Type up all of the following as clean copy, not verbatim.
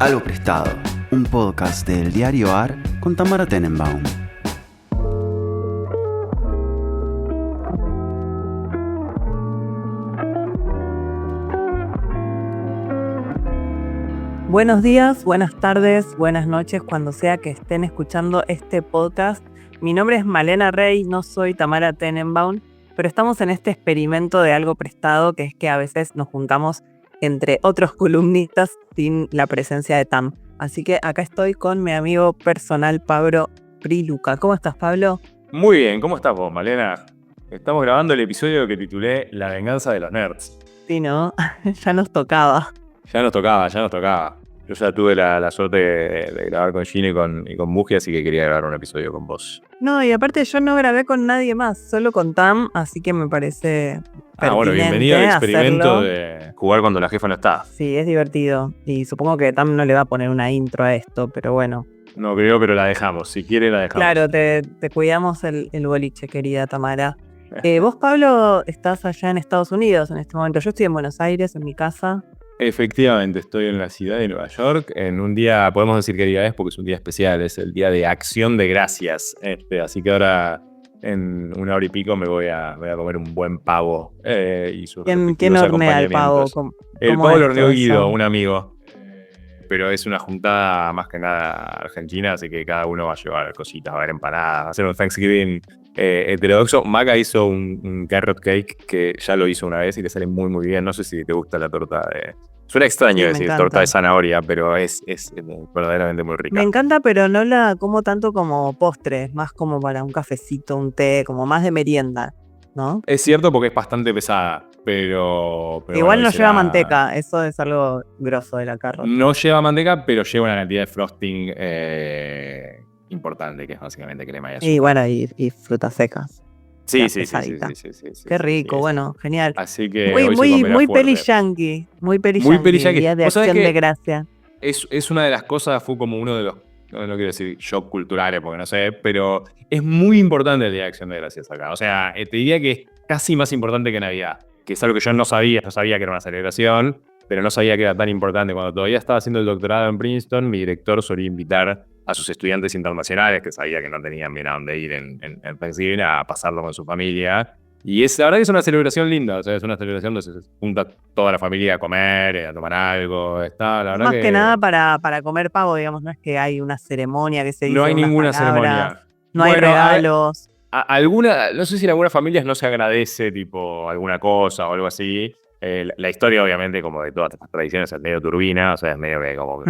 Algo Prestado, un podcast del diario AR con Tamara Tenenbaum. Buenos días, buenas tardes, buenas noches, cuando sea que estén escuchando este podcast. Mi nombre es Malena Rey, no soy Tamara Tenenbaum, pero estamos en este experimento de Algo Prestado, que es que a veces nos juntamos entre otros columnistas sin la presencia de Tam. Así que acá estoy con mi amigo personal Pablo Priluca. ¿Cómo estás, Pablo? Muy bien, ¿cómo estás vos, Malena? Estamos grabando el episodio que titulé La venganza de los nerds. Sí, ¿no? Ya nos tocaba. Ya nos tocaba. Yo ya tuve la suerte de grabar con Gino y con Buji, así que quería grabar un episodio con vos. No, y aparte yo no grabé con nadie más, solo con Tam, así que me parece Bueno, bienvenido al experimento hacerlo. de jugar cuando la jefa no está. Sí, es divertido. Y supongo que Tam no le va a poner una intro a esto, pero bueno. No creo, pero la dejamos. Si quiere, la dejamos. Claro, te cuidamos el boliche, querida Tamara. Vos, Pablo, estás allá en Estados Unidos en este momento. Yo estoy en Buenos Aires, en mi casa. Efectivamente, estoy en la ciudad de Nueva York en un día, podemos decir qué día es porque es un día especial, es el día de Acción de Gracias. Así que ahora en una hora y pico me voy a comer un buen pavo y sus ¿Quién hornea el pavo? El pavo lo horneó Guido, eso? un amigo. Pero es una juntada más que nada argentina, así que cada uno va a llevar cositas, va a haber empanadas, va a hacer un Thanksgiving heterodoxo. Maga hizo un carrot cake que ya lo hizo una vez y le sale muy muy bien. No sé si te gusta la torta de... Suena extraño decir torta de zanahoria, pero es verdaderamente muy rica. Me encanta, pero no la como tanto como postre, es más como para un cafecito, un té, como más de merienda, ¿no? Es cierto porque es bastante pesada, pero igual bueno, no lleva manteca, eso es algo grosso de la carrot. No lleva manteca, pero lleva una cantidad de frosting importante, que es básicamente crema y azúcar. Y bueno, y frutas secas. Sí. Qué rico, sí. bueno, genial. Así que Muy peli yankee, muy peli yankee, día de Acción de Gracia. Es una de las cosas, fue como uno de los, no quiero decir shock culturales, porque no sé, pero es muy importante el día de Acción de Gracias acá. O sea, te diría que es casi más importante que Navidad, que es algo que yo no sabía que era una celebración, pero no sabía que era tan importante. Cuando todavía estaba haciendo el doctorado en Princeton, mi director solía invitar a sus estudiantes internacionales, que sabía que no tenían bien a dónde ir en Thanksgiving, a pasarlo con su familia. Y la verdad que es una celebración linda, o sea, es una celebración donde se junta toda la familia a comer, a tomar algo. Está, la verdad más que nada para comer pavo, digamos, no es que hay una ceremonia que se dice. No hay ninguna ceremonia. No hay regalos. No sé si en algunas familias no se agradece, tipo, alguna cosa o algo así. La historia, obviamente, como de todas estas tradiciones, es medio turbina, o sea, es medio que como...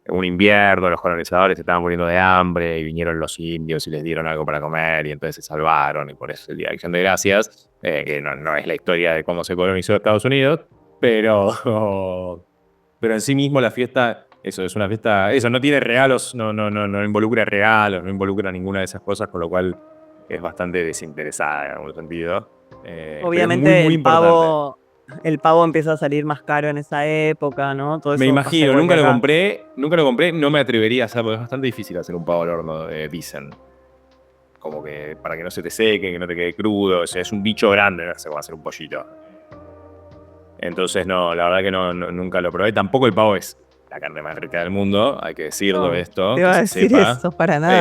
un invierno, los colonizadores se estaban muriendo de hambre y vinieron los indios y les dieron algo para comer y entonces se salvaron y por eso es el Día de Acción de Gracias, que no es la historia de cómo se colonizó Estados Unidos, pero en sí mismo la fiesta, eso es una fiesta, eso no tiene regalos, no involucra regalos, no involucra ninguna de esas cosas, con lo cual es bastante desinteresada en algún sentido. Obviamente muy el pavo empieza a salir más caro en esa época, ¿no? Todo eso me imagino, nunca lo compré, no me atrevería a hacer, porque es bastante difícil hacer un pavo al horno, dicen. Como que para que no se te seque, que no te quede crudo, o sea, es un bicho grande, no sé cómo hacer un pollito. Entonces no, la verdad que nunca lo probé. Tampoco el pavo es la carne más rica del mundo, hay que decirlo esto. Te iba a decir eso, para nada.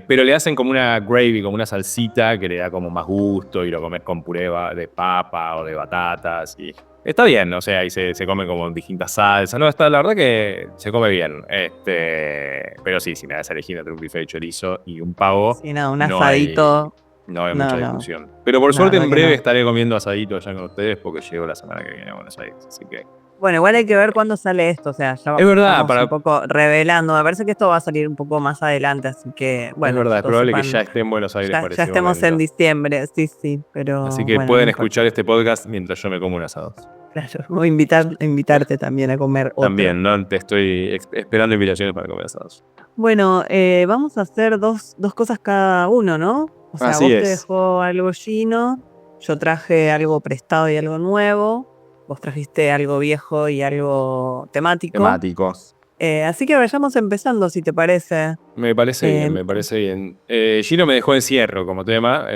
Pero le hacen como una gravy, como una salsita que le da como más gusto y lo comes con puré de papa o de batatas y está bien, o sea, y se come como en distintas salsas. No, la verdad que se come bien. Pero sí, si me das a elegir entre un bife de chorizo y un pavo. Sí, un asadito. No hay mucha discusión. Pero por suerte en breve estaré comiendo asadito allá con ustedes porque llego la semana que viene a Buenos Aires, así que... Bueno, igual hay que ver cuándo sale esto, o sea, ya es verdad, un poco revelando. Me parece que esto va a salir un poco más adelante, así que, bueno. Es verdad, es probable que ya esté en Buenos Aires. Ya estemos en diciembre, sí, pero... Así que pueden escuchar este podcast mientras yo me como un asado. Claro, voy a invitarte también a comer otro. También, ¿no? Te estoy esperando invitaciones para comer asados. Bueno, vamos a hacer dos cosas cada uno, ¿no? O sea, así vos es. te dejó algo Gino, yo traje algo prestado y algo nuevo. Vos trajiste algo viejo y algo temático. Así que vayamos empezando, si te parece. Me parece bien. Gino me dejó encierro como tema.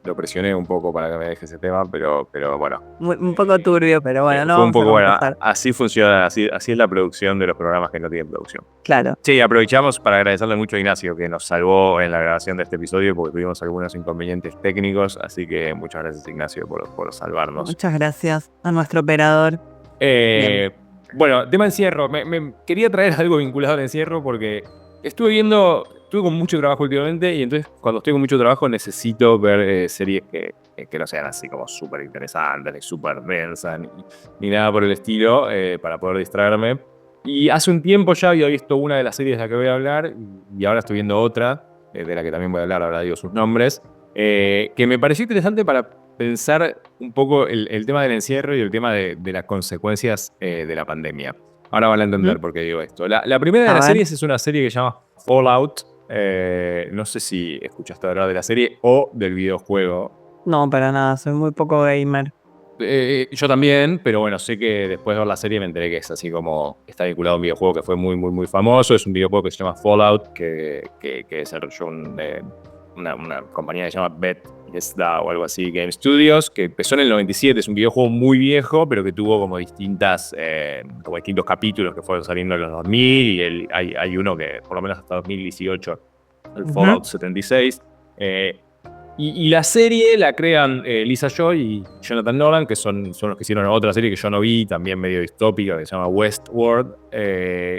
Lo presioné un poco para que me deje ese tema, pero bueno. Un poco turbio, pero bueno, no Fue un vamos poco, a bueno, contestar. así funciona, así es la producción de los programas que no tienen producción. Claro. Sí, aprovechamos para agradecerle mucho a Ignacio, que nos salvó en la grabación de este episodio, porque tuvimos algunos inconvenientes técnicos, así que muchas gracias, Ignacio, por salvarnos. Muchas gracias a nuestro operador. Bueno, tema encierro. Me quería traer algo vinculado al encierro porque estuve con mucho trabajo últimamente y entonces cuando estoy con mucho trabajo necesito ver series que no sean así como súper interesantes, ni súper densas, ni nada por el estilo, para poder distraerme. Y hace un tiempo ya había visto una de las series de la que voy a hablar y ahora estoy viendo otra, de la que también voy a hablar, ahora digo sus nombres, que me pareció interesante para pensar un poco el tema del encierro y el tema de las consecuencias de la pandemia. Ahora van a entender por qué digo esto. La primera de las series es una serie que se llama Fallout. No sé si escuchaste hablar de la serie o del videojuego. No, para nada, soy muy poco gamer. Yo también, pero bueno, sé que después de ver la serie me enteré que es así como está vinculado a un videojuego que fue muy, muy, muy famoso. Es un videojuego que se llama Fallout, que desarrolló una compañía que se llama Bethesda o algo así, Game Studios, que empezó en el 97. Es un videojuego muy viejo, pero que tuvo como distintos capítulos que fueron saliendo en los 2000 y hay uno que por lo menos hasta 2018, el Fallout 76. Y la serie la crean Lisa Joy y Jonathan Nolan, que son los que hicieron otra serie que yo no vi, también medio distópica, que se llama Westworld.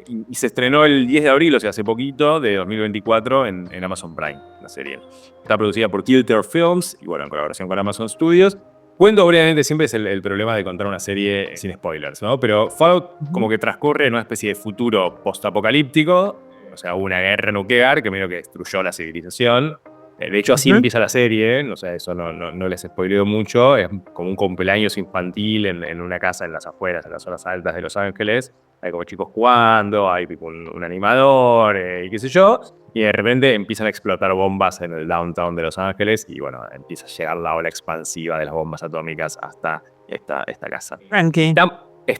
Y se estrenó el 10 de abril, o sea, hace poquito, de 2024, en Amazon Prime, la serie. Está producida por Kilter Films y, bueno, en colaboración con Amazon Studios. Cuento brevemente, siempre es el problema de contar una serie sin spoilers, ¿no? Pero Fallout como que transcurre en una especie de futuro postapocalíptico, o sea, una guerra nuclear que medio que destruyó la civilización. De hecho, así empieza la serie, o sea, eso no les spoileo mucho. Es como un cumpleaños infantil en una casa en las afueras, en las zonas altas de Los Ángeles. Hay como chicos jugando, hay tipo un animador y qué sé yo. Y de repente empiezan a explotar bombas en el downtown de Los Ángeles y bueno, empieza a llegar la ola expansiva de las bombas atómicas hasta esta casa. Tranqui.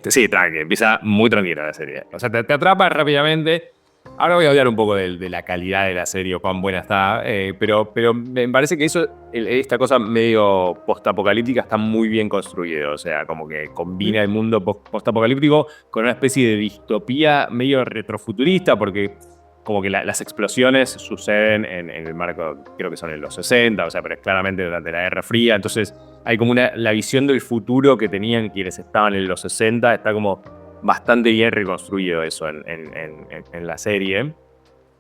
Sí, tranqui, empieza muy tranquila la serie. O sea, te atrapa rápidamente. Ahora voy a hablar un poco de la calidad de la serie o cuán buena está, pero me parece que esta cosa medio postapocalíptica está muy bien construida. O sea, como que combina el mundo postapocalíptico con una especie de distopía medio retrofuturista, porque como que las explosiones suceden en el marco, creo que son en los 60, o sea, pero es claramente durante la Guerra Fría. Entonces hay como la visión del futuro que tenían quienes estaban en los 60, está como bastante bien reconstruido eso en la serie.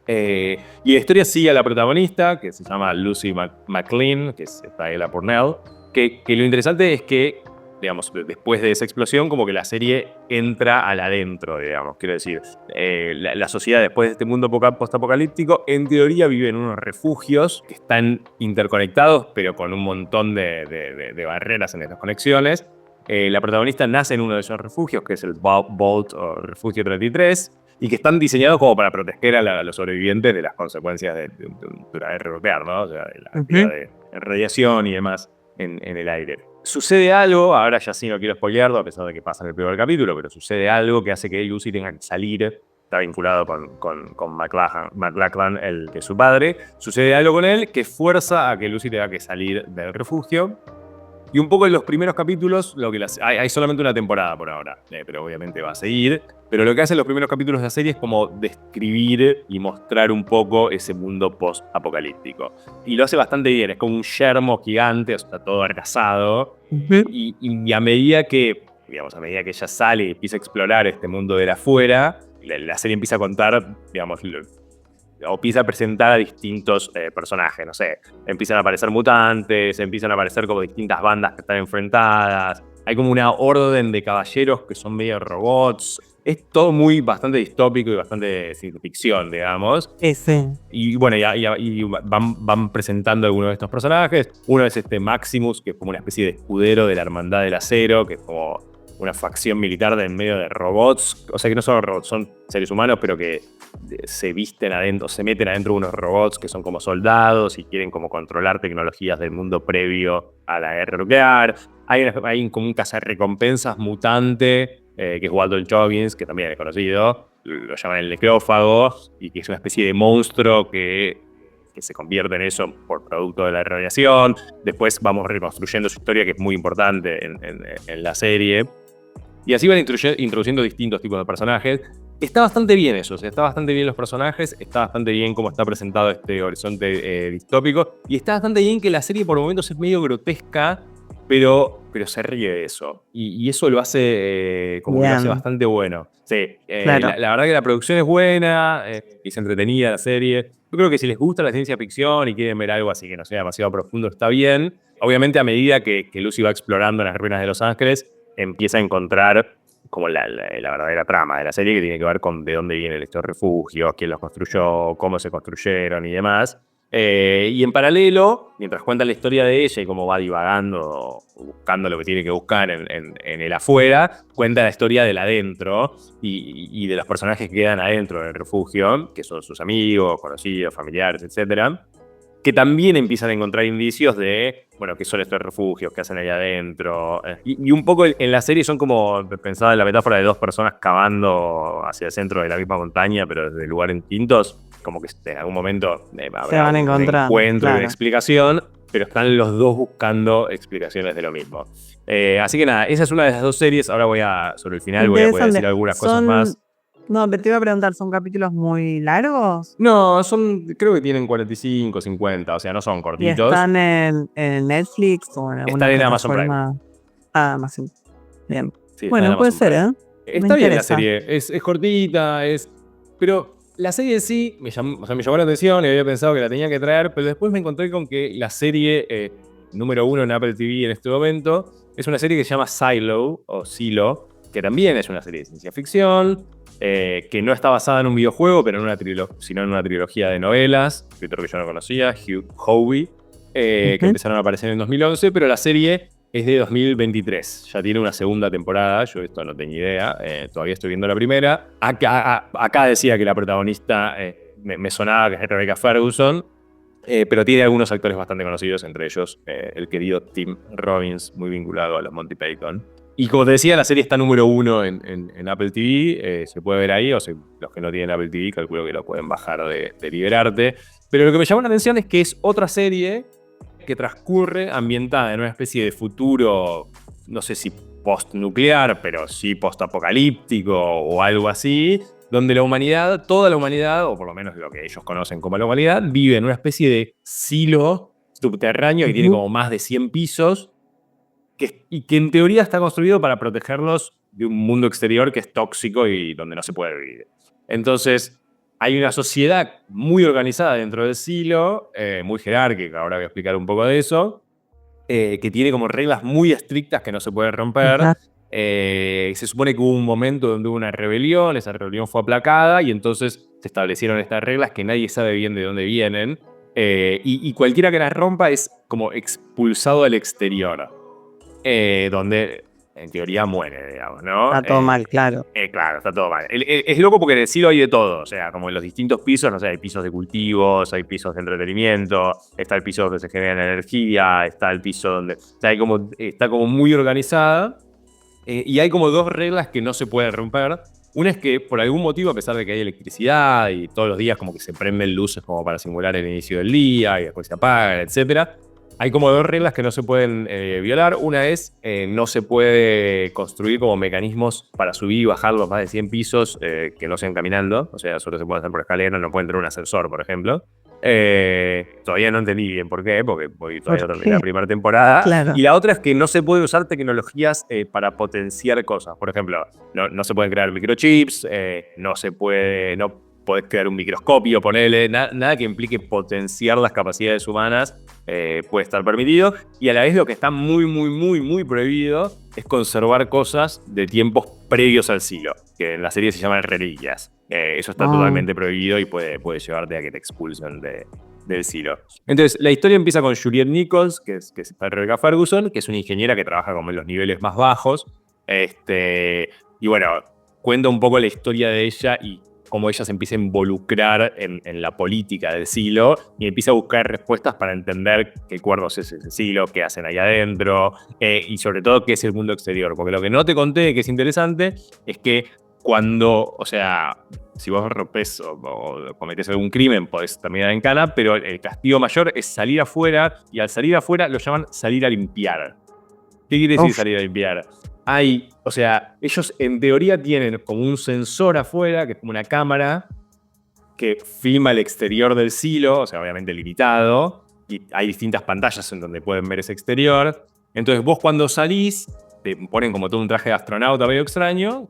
Y la historia sigue a la protagonista, que se llama Lucy McLean, que es Ella Purnell, que lo interesante es que, digamos, después de esa explosión, como que la serie entra al adentro, digamos. Quiero decir, la sociedad después de este mundo postapocalíptico, en teoría vive en unos refugios que están interconectados, pero con un montón de barreras en estas conexiones. La protagonista nace en uno de esos refugios, que es el Vault o Refugio 33, y que están diseñados como para proteger a los sobrevivientes de las consecuencias de una guerra nuclear, ¿no? O sea, de la cantidad de radiación y demás en el aire. Sucede algo, ahora ya sí no quiero spoilearlo, a pesar de que pasa en el primer capítulo, pero sucede algo que hace que Lucy tenga que salir. Está vinculado con McLachlan, el que es su padre. Sucede algo con él que fuerza a que Lucy tenga que salir del refugio. Y un poco en los primeros capítulos, hay solamente una temporada por ahora, pero obviamente va a seguir. Pero lo que hacen los primeros capítulos de la serie es como describir y mostrar un poco ese mundo post-apocalíptico. Y lo hace bastante bien, es como un yermo gigante, o sea, todo arrasado. Y a medida que ella sale y empieza a explorar este mundo de afuera, la serie empieza a contar, digamos, o empieza a presentar a distintos personajes, no sé, empiezan a aparecer mutantes, empiezan a aparecer como distintas bandas que están enfrentadas, hay como una orden de caballeros que son medio robots, es todo bastante distópico y bastante ciencia ficción, digamos. Sí. Y bueno, y van presentando algunos de estos personajes. Uno es Maximus, que es como una especie de escudero de la Hermandad del Acero, que es como una facción militar en medio de robots, o sea que no son robots, son seres humanos, pero que se meten adentro de unos robots que son como soldados y quieren como controlar tecnologías del mundo previo a la guerra nuclear. Hay como un cazarrecompensas mutante, que es Walton Goggins, que también es conocido, lo llaman el necrófago, y que es una especie de monstruo que que se convierte en eso por producto de la radiación. Después vamos reconstruyendo su historia, que es muy importante en la serie. Y así van introduciendo distintos tipos de personajes. Está bastante bien eso, o sea, está bastante bien los personajes, está bastante bien cómo está presentado este horizonte distópico, y está bastante bien que la serie por momentos es medio grotesca, pero se ríe de eso. Y eso lo hace como que lo hace bastante bueno. Sí, Claro. la verdad que la producción es buena, y es entretenida la serie. Yo creo que si les gusta la ciencia ficción y quieren ver algo así que no sea demasiado profundo, está bien. Obviamente, a medida que Lucy va explorando las ruinas de Los Ángeles, empieza a encontrar como la verdadera trama de la serie, que tiene que ver con de dónde vienen estos refugios, quién los construyó, cómo se construyeron y demás. Y en paralelo, mientras cuenta la historia de ella y cómo va divagando, buscando lo que tiene que buscar en el afuera, cuenta la historia del adentro y de los personajes que quedan adentro del refugio, que son sus amigos, conocidos, familiares, etcétera, que también empiezan a encontrar indicios de, bueno, qué son estos refugios, qué hacen ahí adentro. Y un poco en la serie son como, pensaba en la metáfora de dos personas cavando hacia el centro de la misma montaña, pero desde lugares distintos, como que en algún momento habrá van a un encontrar, encuentro, claro. una explicación, pero están los dos buscando explicaciones de lo mismo. Así que nada, esa es una de las dos series. Ahora sobre el final voy a decir algunas cosas más. No, te iba a preguntar, ¿son capítulos muy largos? No, creo que tienen 45, 50, o sea, no son ¿Y cortitos. están en Netflix o en alguna Están en Amazon plataforma? Amazon. Bien. Sí, Bueno, puede ser, ¿eh? Está bien la serie, es cortita, pero la serie en sí me llamó la atención y había pensado que la tenía que traer, pero después me encontré con que la serie número 1 en Apple TV en este momento es una serie que se llama Silo, o Silo, que también es una serie de ciencia ficción, que no está basada en un videojuego, pero sino en una trilogía de novelas, escritor que yo no conocía, Hugh Howey, que empezaron a aparecer en 2011, pero la serie es de 2023. Ya tiene una segunda temporada. Yo esto no tenía idea. Todavía estoy viendo la primera. Acá decía que la protagonista me sonaba que es Rebecca Ferguson, pero tiene algunos actores bastante conocidos, entre ellos el querido Tim Robbins, muy vinculado a los Monty Python. Y como te decía, la serie está número 1 en Apple TV. Se puede ver ahí, o sea, los que no tienen Apple TV, calculo que lo pueden bajar de Liberarte. Pero lo que me llamó la atención es que es otra serie que transcurre ambientada en una especie de futuro, no sé si post-nuclear, pero sí post-apocalíptico o algo así, donde toda la humanidad, o por lo menos lo que ellos conocen como la humanidad, vive en una especie de silo subterráneo que tiene como más de 100 pisos, y que en teoría está construido para protegerlos de un mundo exterior que es tóxico y donde no se puede vivir. Entonces, hay una sociedad muy organizada dentro del silo, muy jerárquica, ahora voy a explicar un poco de eso, que tiene como reglas muy estrictas que no se pueden romper. Se supone que hubo un momento donde hubo una rebelión, esa rebelión fue aplacada y entonces se establecieron estas reglas que nadie sabe bien de dónde vienen, y cualquiera que las rompa es como expulsado al exterior, donde en teoría muere, digamos, ¿no? Está todo mal, claro. Claro, está todo mal. Es loco porque en el silo hay de todo, o sea, como en los distintos pisos, no sé, hay pisos de cultivos, hay pisos de entretenimiento, está el piso donde se genera energía, está el piso donde... O sea, está como muy organizada, y hay como dos reglas que no se pueden romper. Una es que por algún motivo, a pesar de que hay electricidad y todos los días como que se prenden luces como para simular el inicio del día y después se apagan, etcétera, hay como dos reglas que no se pueden violar. Una es, no se puede construir como mecanismos para subir y bajar los más de 100 pisos que no sean caminando. O sea, solo se puede hacer por escalera, no puede entrar un ascensor, por ejemplo. Todavía no entendí bien por qué, porque todavía no terminé la primera temporada. Claro. Y la otra es que no se puede usar tecnologías para potenciar cosas. Por ejemplo, no se pueden crear microchips, no podés crear un microscopio, ponerle nada que implique potenciar las capacidades humanas puede estar permitido. Y a la vez lo que está muy, muy, muy, muy prohibido es conservar cosas de tiempos previos al silo, que en la serie se llaman reliquias. Eso está totalmente prohibido y puede llevarte a que te expulsen del silo. Entonces, la historia empieza con Juliette Nichols, que es Rebecca Ferguson, que es una ingeniera que trabaja como en los niveles más bajos. Y bueno, cuenta un poco la historia de ella y cómo ella se empieza a involucrar en la política del silo y empieza a buscar respuestas para entender qué cuerdos es ese silo, qué hacen ahí adentro, y sobre todo qué es el mundo exterior. Porque lo que no te conté, que es interesante, es que cuando, o sea, si vos rompés o cometés algún crimen, podés terminar en cana, pero el castigo mayor es salir afuera, y al salir afuera lo llaman salir a limpiar. ¿Qué quiere decir salir a limpiar? O sea, ellos en teoría tienen como un sensor afuera, que es como una cámara, que filma el exterior del silo, o sea, obviamente limitado, y hay distintas pantallas en donde pueden ver ese exterior. Entonces vos cuando salís, te ponen como todo un traje de astronauta medio extraño,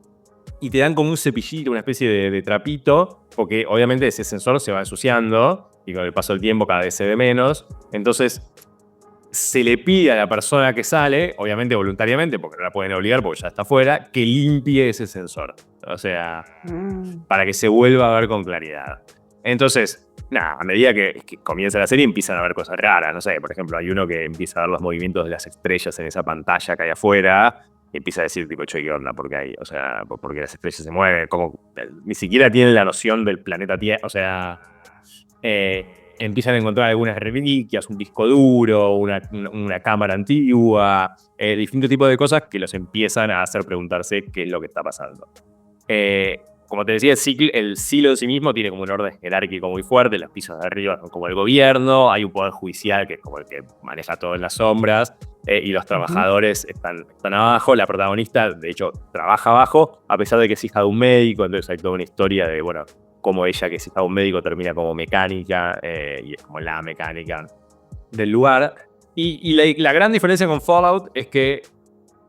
y te dan como un cepillito, una especie de trapito, porque obviamente ese sensor se va ensuciando, y con el paso del tiempo cada vez se ve menos. Entonces se le pide a la persona que sale, obviamente voluntariamente, porque no la pueden obligar porque ya está afuera, que limpie ese sensor. O sea, para que se vuelva a ver con claridad. Entonces, a medida que comienza la serie empiezan a ver cosas raras. No sé, por ejemplo, hay uno que empieza a ver los movimientos de las estrellas en esa pantalla que hay afuera y empieza a decir, tipo, che, ¿qué onda? Porque las estrellas se mueven. Como, ni siquiera tienen la noción del planeta Tierra. O sea, empiezan a encontrar algunas reliquias, un disco duro, una cámara antigua, distintos tipos de cosas que los empiezan a hacer preguntarse qué es lo que está pasando. Como te decía, el silo en sí mismo tiene como un orden jerárquico muy fuerte. Los pisos de arriba son como el gobierno, hay un poder judicial que es como el que maneja todo en las sombras, y los trabajadores están abajo. La protagonista, de hecho, trabaja abajo, a pesar de que es hija de un médico. Entonces hay toda una historia de, bueno, cómo ella, que es hija de un médico, termina como mecánica, y es como la mecánica del lugar. Y la gran diferencia con Fallout es que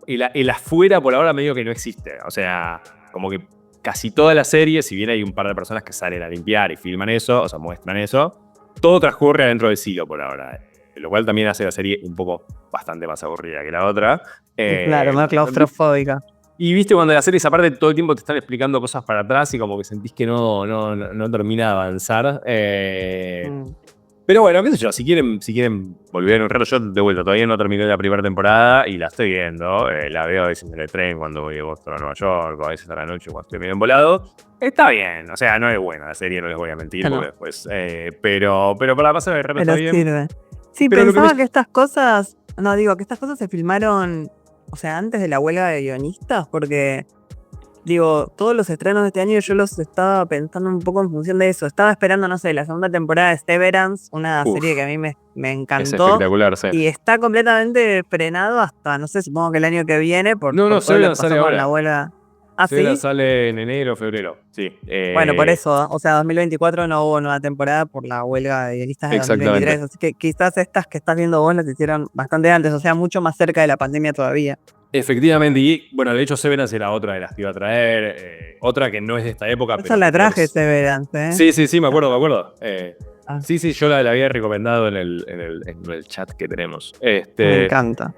el afuera por ahora medio que no existe. O sea, como que casi toda la serie, si bien hay un par de personas que salen a limpiar y filman eso, o sea, muestran eso, todo transcurre adentro del silo por ahora. Lo cual también hace la serie un poco bastante más aburrida que la otra. Claro, más claustrofóbica. Y viste cuando la serie esa parte todo el tiempo te están explicando cosas para atrás y como que sentís que no termina de avanzar. Pero bueno, qué sé yo, si quieren volver un rato, yo de vuelta todavía no terminé la primera temporada y la estoy viendo. La veo a veces en el tren cuando voy de Boston a Nueva York, o a veces a la noche cuando estoy medio embolado. Está bien, o sea, no es buena la serie, no les voy a mentir, porque después. Pero para pasar el rato está bien. Sirve. Sí, pero pensaba que estas cosas se filmaron, o sea, antes de la huelga de guionistas, porque todos los estrenos de este año yo los estaba pensando un poco en función de eso. Estaba esperando, no sé, la segunda temporada de Severance, una serie que a mí me encantó. Es espectacular, sí. Y está completamente frenado hasta, no sé, supongo que el año que viene, por todo lo que pasó con la huelga. ¿Ah, sí? Sale en enero o febrero, sí. Bueno, por eso, o sea, 2024 no hubo nueva temporada por la huelga de guionistas de 2023. Así que quizás estas que estás viendo vos las hicieron bastante antes, o sea, mucho más cerca de la pandemia todavía. Efectivamente, y bueno, de hecho Severance era otra de las que iba a traer, otra que no es de esta época. Esa la traje, Severance, ¿eh? Sí, me acuerdo. Sí, yo la había recomendado en el chat que tenemos. Me encanta.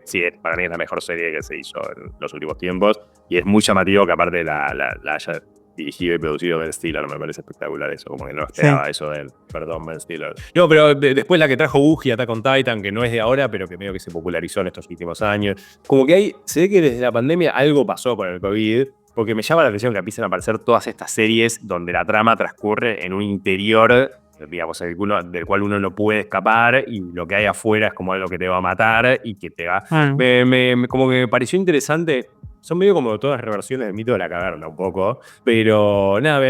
Sí, para mí es la mejor serie que se hizo en los últimos tiempos, y es muy llamativo que aparte la haya dirigido y producido Ben Stiller. Me parece espectacular eso, como que no esperaba eso de él. Perdón, Ben Stiller. No, pero después la que trajo Buffy, Attack on Titan, que no es de ahora, pero que medio que se popularizó en estos últimos años. Como que se ve que desde la pandemia algo pasó con el COVID, porque me llama la atención que empiecen a aparecer todas estas series donde la trama transcurre en un interior, digamos, del cual uno no puede escapar, y lo que hay afuera es como algo que te va a matar y que te va... Como que me pareció interesante. Son medio como todas reversiones del mito de la caverna, un poco. Pero nada,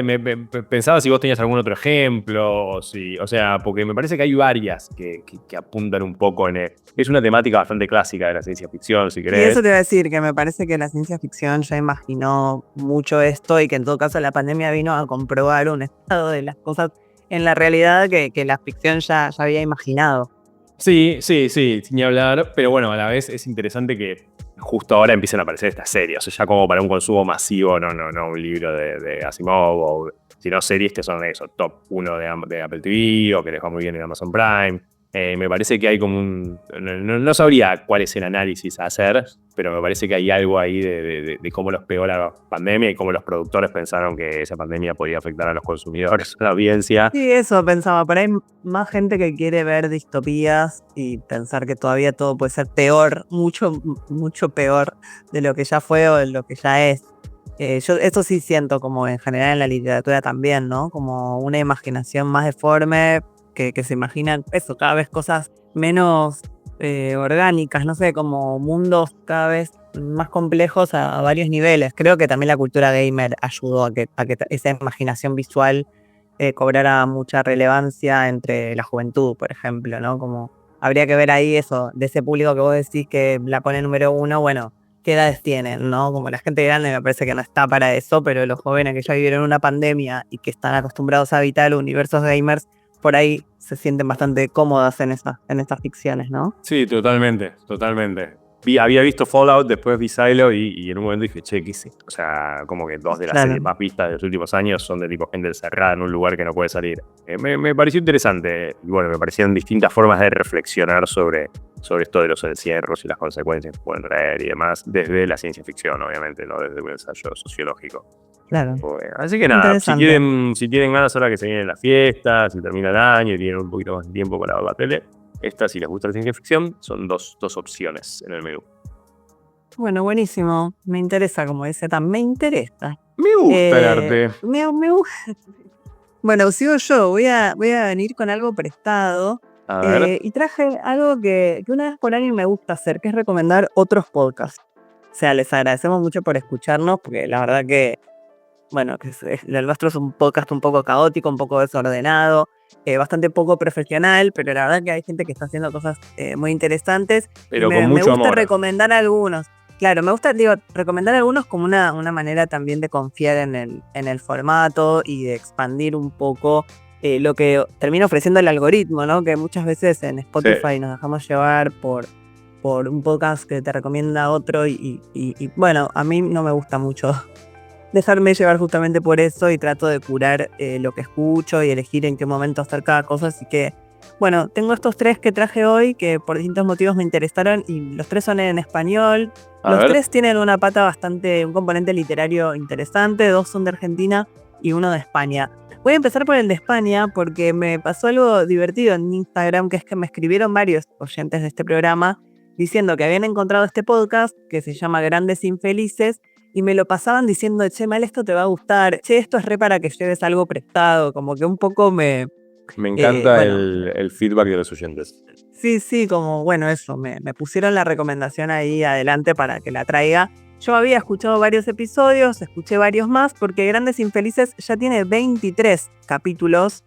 pensaba si vos tenías algún otro ejemplo, o sea, porque me parece que hay varias que apuntan un poco en... Es una temática bastante clásica de la ciencia ficción, si querés. Y eso te iba a decir, que me parece que la ciencia ficción ya imaginó mucho esto, y que en todo caso la pandemia vino a comprobar un estado de las cosas en la realidad que la ficción ya había imaginado. Sí, sin hablar, pero bueno, a la vez es interesante que justo ahora empiezan a aparecer estas series, o sea, ya como para un consumo masivo, no un libro de Asimov, sino series que son eso, top 1 de Apple TV, o que les va muy bien en Amazon Prime. Me parece que hay como no sabría cuál es el análisis a hacer, pero me parece que hay algo ahí de cómo los pegó la pandemia y cómo los productores pensaron que esa pandemia podía afectar a los consumidores, a la audiencia. Sí, eso pensaba, pero hay más gente que quiere ver distopías y pensar que todavía todo puede ser peor, mucho, mucho peor de lo que ya fue o de lo que ya es. Yo eso sí siento como en general en la literatura también, ¿no? Como una imaginación más deforme, que se imaginan eso, cada vez cosas menos orgánicas, no sé, como mundos cada vez más complejos a varios niveles. Creo que también la cultura gamer ayudó a que esa imaginación visual cobrara mucha relevancia entre la juventud, por ejemplo, ¿no? Como habría que ver ahí eso, de ese público que vos decís que la pone número uno, bueno, ¿qué edades tienen, no? Como la gente grande me parece que no está para eso, pero los jóvenes que ya vivieron una pandemia y que están acostumbrados a habitar universos gamers, por ahí se sienten bastante cómodas en estas ficciones, ¿no? Sí, totalmente. Había visto Fallout, después vi Silo y en un momento dije, che, ¿qué hice? O sea, como que 2 de las series más vistas de los últimos años son de tipo gente encerrada en un lugar que no puede salir. Me pareció interesante. Y bueno, me parecieron distintas formas de reflexionar sobre esto de los encierros y las consecuencias que pueden traer y demás, desde la ciencia ficción, obviamente, no desde un ensayo sociológico. Claro. Así que nada, si tienen ganas ahora que se vienen las fiestas, si termina el año y tienen un poquito más de tiempo para ver la tele, esta, si les gusta la ciencia ficción, son dos opciones en el menú. Bueno, buenísimo. Me interesa, como dice Tam, me interesa. Me gusta el arte. Me gusta. Bueno, sigo yo. Voy a venir con algo prestado. A ver. Y traje algo que una vez por año me gusta hacer, que es recomendar otros podcasts. O sea, les agradecemos mucho por escucharnos, porque la verdad que, bueno, el nuestro es un podcast un poco caótico, un poco desordenado, bastante poco profesional, pero la verdad que hay gente que está haciendo cosas muy interesantes. Pero con mucho amor. Me gusta recomendar algunos. Claro, me gusta, recomendar algunos como una manera también de confiar en el formato y de expandir un poco lo que termina ofreciendo el algoritmo, ¿no? Que muchas veces en Spotify nos dejamos llevar por un podcast que te recomienda otro y bueno, a mí no me gusta mucho dejarme llevar justamente por eso y trato de curar lo que escucho y elegir en qué momento hacer cada cosa, así que bueno, tengo estos 3 que traje hoy que por distintos motivos me interesaron y los 3 son en español. Los 3 tienen una pata un componente literario interesante, 2 son de Argentina y 1 de España. Voy a empezar por el de España porque me pasó algo divertido en Instagram, que es que me escribieron varios oyentes de este programa diciendo que habían encontrado este podcast que se llama Grandes Infelices y me lo pasaban diciendo, che, Mal, esto te va a gustar, che, esto es re para que lleves algo prestado, como que un poco me encanta el feedback de los oyentes. Sí, como bueno, eso, me pusieron la recomendación ahí adelante para que la traiga. Yo había escuchado varios episodios, escuché varios más, porque Grandes Infelices ya tiene 23 capítulos,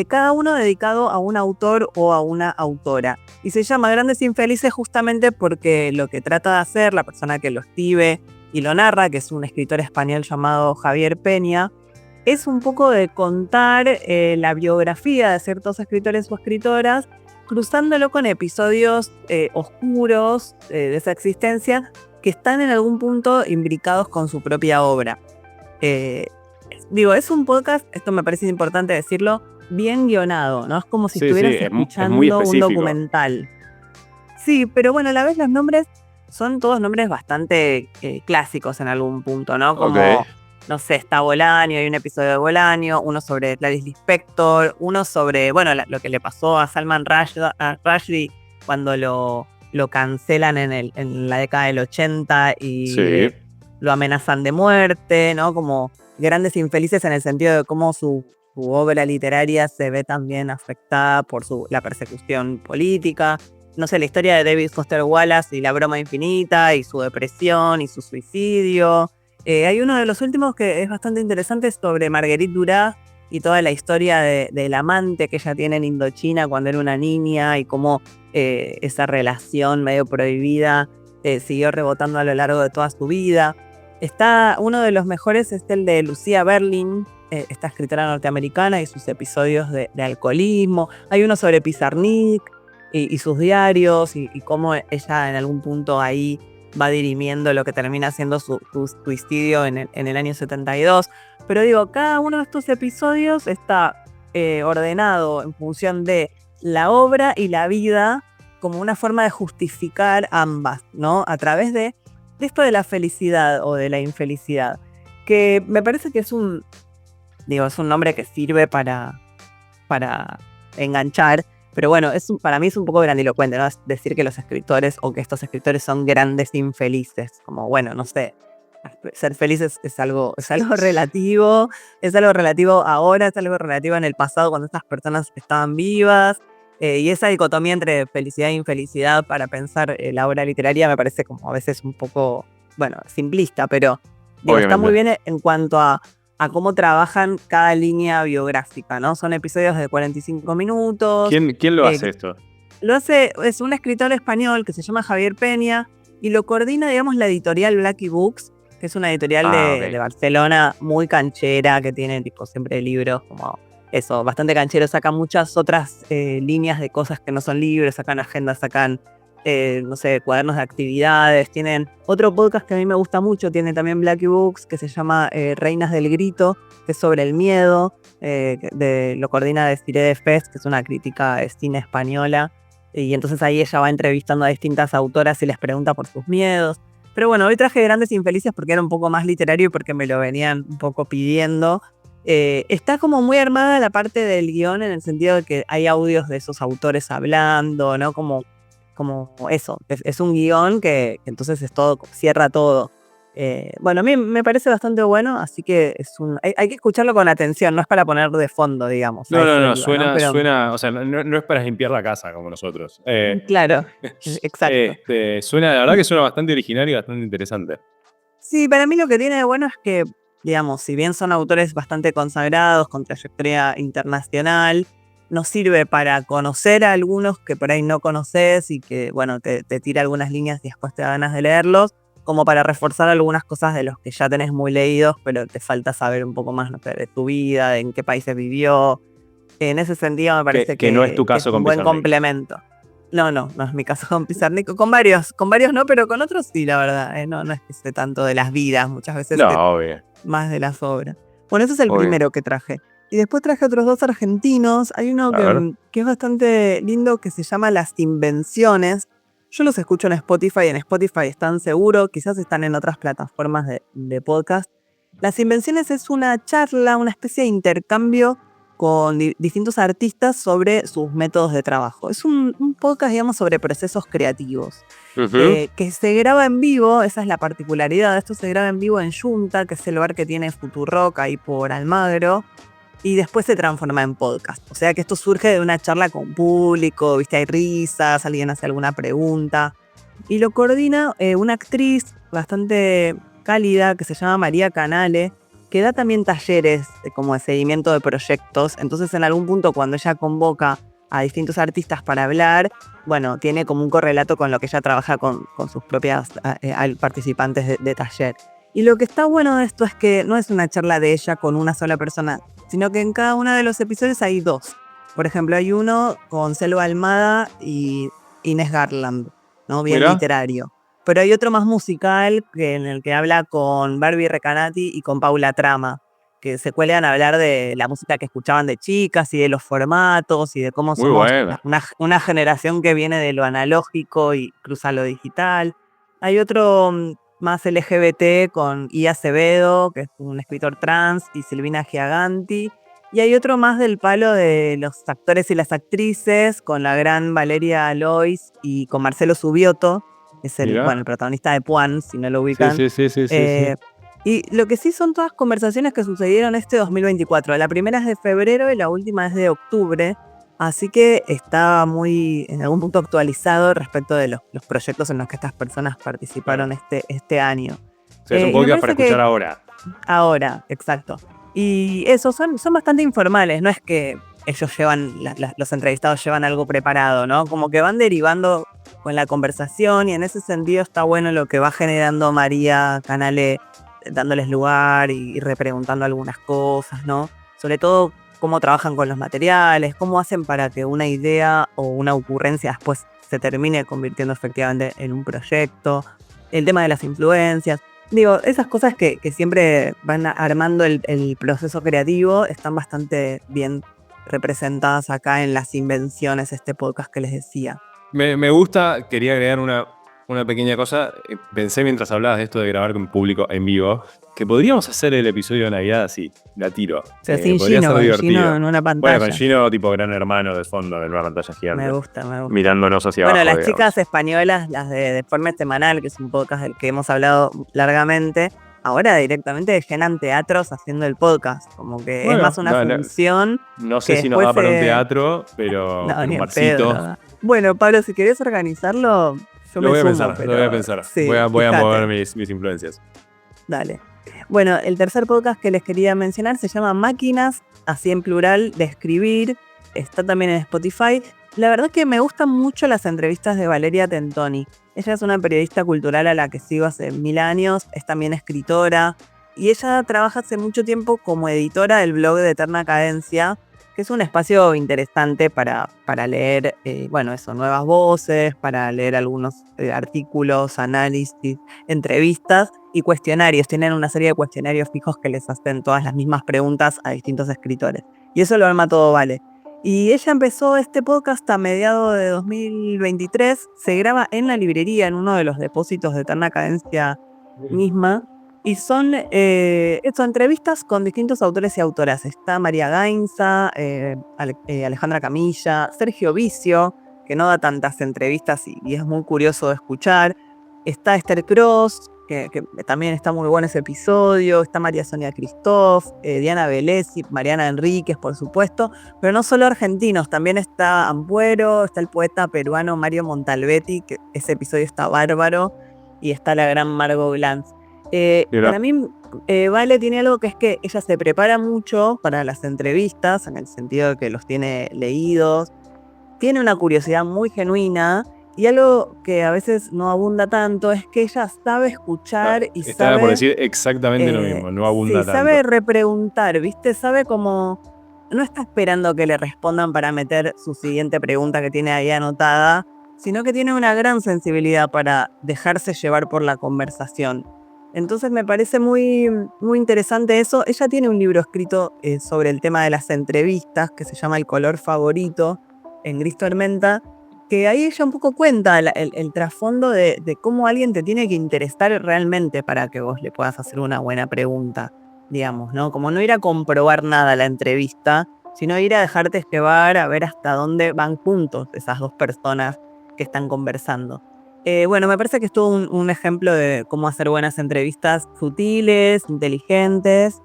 cada uno dedicado a un autor o a una autora. Y se llama Grandes Infelices justamente porque lo que trata de hacer la persona que lo escribe y lo narra, que es un escritor español llamado Javier Peña, es un poco de contar la biografía de ciertos escritores o escritoras, cruzándolo con episodios oscuros de esa existencia que están en algún punto imbricados con su propia obra. Es un podcast, esto me parece importante decirlo, bien guionado, ¿no? Es como si estuvieras escuchando un documental. Sí, pero bueno, a la vez los nombres son todos nombres bastante clásicos en algún punto, ¿no? Como, no sé, está Bolaño, hay un episodio de Bolaño, uno sobre Clarice Lispector, uno sobre, bueno, lo que le pasó a Salman Rushdie cuando lo cancelan en la década del 80 y lo amenazan de muerte, ¿no? Como Grandes Infelices en el sentido de cómo su obra literaria se ve también afectada por la persecución política. No sé, la historia de David Foster Wallace y la broma infinita y su depresión y su suicidio. Hay uno de los últimos que es bastante interesante sobre Marguerite Duras y toda la historia del amante que ella tiene en Indochina cuando era una niña y cómo esa relación medio prohibida siguió rebotando a lo largo de toda su vida. Uno de los mejores es el de Lucía Berlin, esta escritora norteamericana y sus episodios de alcoholismo. Hay uno sobre Pizarnik y sus diarios y cómo ella en algún punto ahí va dirimiendo lo que termina siendo su suicidio en el año 72. Pero cada uno de estos episodios está ordenado en función de la obra y la vida como una forma de justificar ambas, ¿no? A través de esto de la felicidad o de la infelicidad, que me parece que es un nombre que sirve para enganchar, pero bueno, para mí es un poco grandilocuente, ¿no? Es decir que los escritores o que estos escritores son grandes infelices, como bueno, no sé, ser feliz es algo relativo, es algo relativo ahora, es algo relativo en el pasado cuando estas personas estaban vivas, Y esa dicotomía entre felicidad e infelicidad para pensar la obra literaria me parece como a veces un poco, simplista, pero digo, está muy bien en cuanto a cómo trabajan cada línea biográfica, ¿no? Son episodios de 45 minutos. ¿Quién lo hace esto? Lo hace, es un escritor español que se llama Javier Peña y lo coordina, digamos, la editorial Blackie Books, que es una editorial de Barcelona muy canchera, que tiene tipo siempre libros como eso, bastante canchero. Sacan muchas otras líneas de cosas que no son libros, sacan agendas, sacan, cuadernos de actividades. Tienen otro podcast que a mí me gusta mucho, tiene también Blackie Books, que se llama Reinas del Grito, que es sobre el miedo, lo coordina Desiree de Fest, que es una crítica de cine española. Y entonces ahí ella va entrevistando a distintas autoras y les pregunta por sus miedos. Pero bueno, hoy traje Grandes Infelices porque era un poco más literario y porque me lo venían un poco pidiendo. Está como muy armada la parte del guión en el sentido de que hay audios de esos autores hablando, ¿no? Como eso, es un guión que entonces es todo, cierra todo. A mí me parece bastante bueno, así que hay que escucharlo con atención, no es para poner de fondo, digamos. No, suena, o sea, no es para limpiar la casa como nosotros. Claro, exacto. La verdad que suena bastante original y bastante interesante. Sí, para mí lo que tiene de bueno es que, digamos, si bien son autores bastante consagrados, con trayectoria internacional, nos sirve para conocer a algunos que por ahí no conoces y que, te tira algunas líneas y después te da ganas de leerlos, como para reforzar algunas cosas de los que ya tenés muy leídos, pero te falta saber un poco más, no sé, de tu vida, de en qué países vivió. En ese sentido me parece que no es tu caso es con un buen Pizarnik. Complemento. No es mi caso con Pizarnik. Con varios no, pero con otros sí, la verdad. No es que sé tanto de las vidas, muchas veces obvio. Más de las obras. Bueno, ese es el Obvio. primero que traje. Y después traje otros 2 argentinos. Hay uno que es bastante lindo que se llama Las Invenciones. Yo los escucho en Spotify. En Spotify están seguro, quizás están en otras plataformas de podcast. Las Invenciones es una charla, una especie de intercambio con distintos artistas sobre sus métodos de trabajo. Es un podcast, digamos, sobre procesos creativos. Que se graba en vivo, esa es la particularidad. Esto se graba en vivo en Junta, que es el lugar que tiene Futurock ahí por Almagro. Y después se transforma en podcast. O sea que esto surge de una charla con público, ¿viste? Hay risas, alguien hace alguna pregunta. Y lo coordina una actriz bastante cálida que se llama María Canale, que da también talleres como de seguimiento de proyectos. Entonces en algún punto cuando ella convoca a distintos artistas para hablar, tiene como un correlato con lo que ella trabaja con sus propias participantes de taller. Y lo que está bueno de esto es que no es una charla de ella con una sola persona, sino que en cada uno de los episodios hay 2. Por ejemplo, hay uno con Selva Almada y Inés Garland, ¿no? Bien literario. Pero hay otro más musical en el que habla con Barbie Recanati y con Paula Trama, que se cuelgan a hablar de la música que escuchaban de chicas y de los formatos y de cómo somos una generación que viene de lo analógico y cruza lo digital. Hay otro más LGBT con I. Acevedo, que es un escritor trans, y Silvina Giaganti. Y hay otro más del palo de los actores y las actrices, con la gran Valeria Lois y con Marcelo Subioto, que es el protagonista de Puan, si no lo ubican. Sí. Y lo que sí son todas conversaciones que sucedieron este 2024. La primera es de febrero y la última es de octubre. Así que está muy, en algún punto, actualizado respecto de los proyectos en los que estas personas participaron este año. O sea, es un podcast para escuchar ahora. Ahora, exacto. Y eso, son bastante informales. No es que ellos los entrevistados llevan algo preparado, ¿no? Como que van derivando con la conversación y en ese sentido está bueno lo que va generando María Canale, dándoles lugar y repreguntando algunas cosas, ¿no? Sobre todo cómo trabajan con los materiales, cómo hacen para que una idea o una ocurrencia después se termine convirtiendo efectivamente en un proyecto, el tema de las influencias. Digo, esas cosas que siempre van armando el proceso creativo están bastante bien representadas acá en Las Invenciones, este podcast que les decía. Me gusta, quería agregar una pequeña cosa. Pensé mientras hablabas de esto de grabar con público en vivo, que podríamos hacer el episodio de Navidad así, la tiro. O sea, sin Gino en una pantalla. Bueno, con Gino tipo gran hermano de fondo, en una pantalla gigante. Me gusta. Mirándonos hacia abajo. Bueno, las chicas españolas, las de Deforme Semanal, que es un podcast del que hemos hablado largamente, ahora directamente llenan teatros haciendo el podcast. Como que es más una función. No sé si nos da para un teatro, pero un barcito. Bueno, Pablo, si querés organizarlo, yo lo me voy sumo. Lo voy a pensar. Sí, voy a mover mis influencias. Dale. Bueno, el tercer podcast que les quería mencionar se llama Máquinas, así en plural, de escribir. Está también en Spotify. La verdad que me gustan mucho las entrevistas de Valeria Tentoni. Ella es una periodista cultural a la que sigo hace 1000 años, es también escritora, y ella trabaja hace mucho tiempo como editora del blog de Eterna Cadencia, que es un espacio interesante para leer, nuevas voces, para leer algunos artículos, análisis, entrevistas y cuestionarios. Tienen una serie de cuestionarios fijos que les hacen todas las mismas preguntas a distintos escritores. Y eso lo arma todo Vale. Y ella empezó este podcast a mediados de 2023, se graba en la librería, en uno de los depósitos de Eterna Cadencia misma, y son entrevistas con distintos autores y autoras. Está María Gainza, Alejandra Camilla, Sergio Vicio, que no da tantas entrevistas y es muy curioso de escuchar. Está Esther Cross, que también está muy bueno ese episodio. Está María Sonia Christoph, Diana Velesi, Mariana Enríquez, por supuesto. Pero no solo argentinos, también está Ampuero, está el poeta peruano Mario Montalbetti, que ese episodio está bárbaro, y está la gran Margot Glantz. Para mí, Vale tiene algo que es que ella se prepara mucho para las entrevistas, en el sentido de que los tiene leídos. Tiene una curiosidad muy genuina. Y algo que a veces no abunda tanto es que ella sabe escuchar y sabe... Estaba por decir exactamente lo mismo, no abunda tanto. Sabe repreguntar, ¿viste? Sabe como... No está esperando que le respondan para meter su siguiente pregunta que tiene ahí anotada, sino que tiene una gran sensibilidad para dejarse llevar por la conversación. Entonces me parece muy, muy interesante eso. Ella tiene un libro escrito sobre el tema de las entrevistas que se llama El color favorito, en Gris Tormenta, que ahí ella un poco cuenta el trasfondo de cómo alguien te tiene que interesar realmente para que vos le puedas hacer una buena pregunta, digamos, ¿no? Como no ir a comprobar nada la entrevista, sino ir a dejarte llevar a ver hasta dónde van juntos esas dos personas que están conversando. Me parece que es todo un ejemplo de cómo hacer buenas entrevistas sutiles, inteligentes.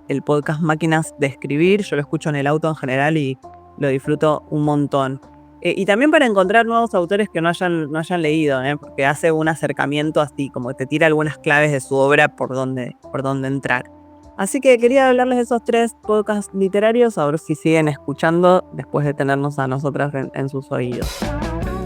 El podcast Máquinas de Escribir, yo lo escucho en el auto en general y lo disfruto un montón. Y también para encontrar nuevos autores que no hayan leído, porque hace un acercamiento así, como que te tira algunas claves de su obra por donde entrar. Así que quería hablarles de esos 3 podcasts literarios, a ver si siguen escuchando después de tenernos a nosotras en sus oídos.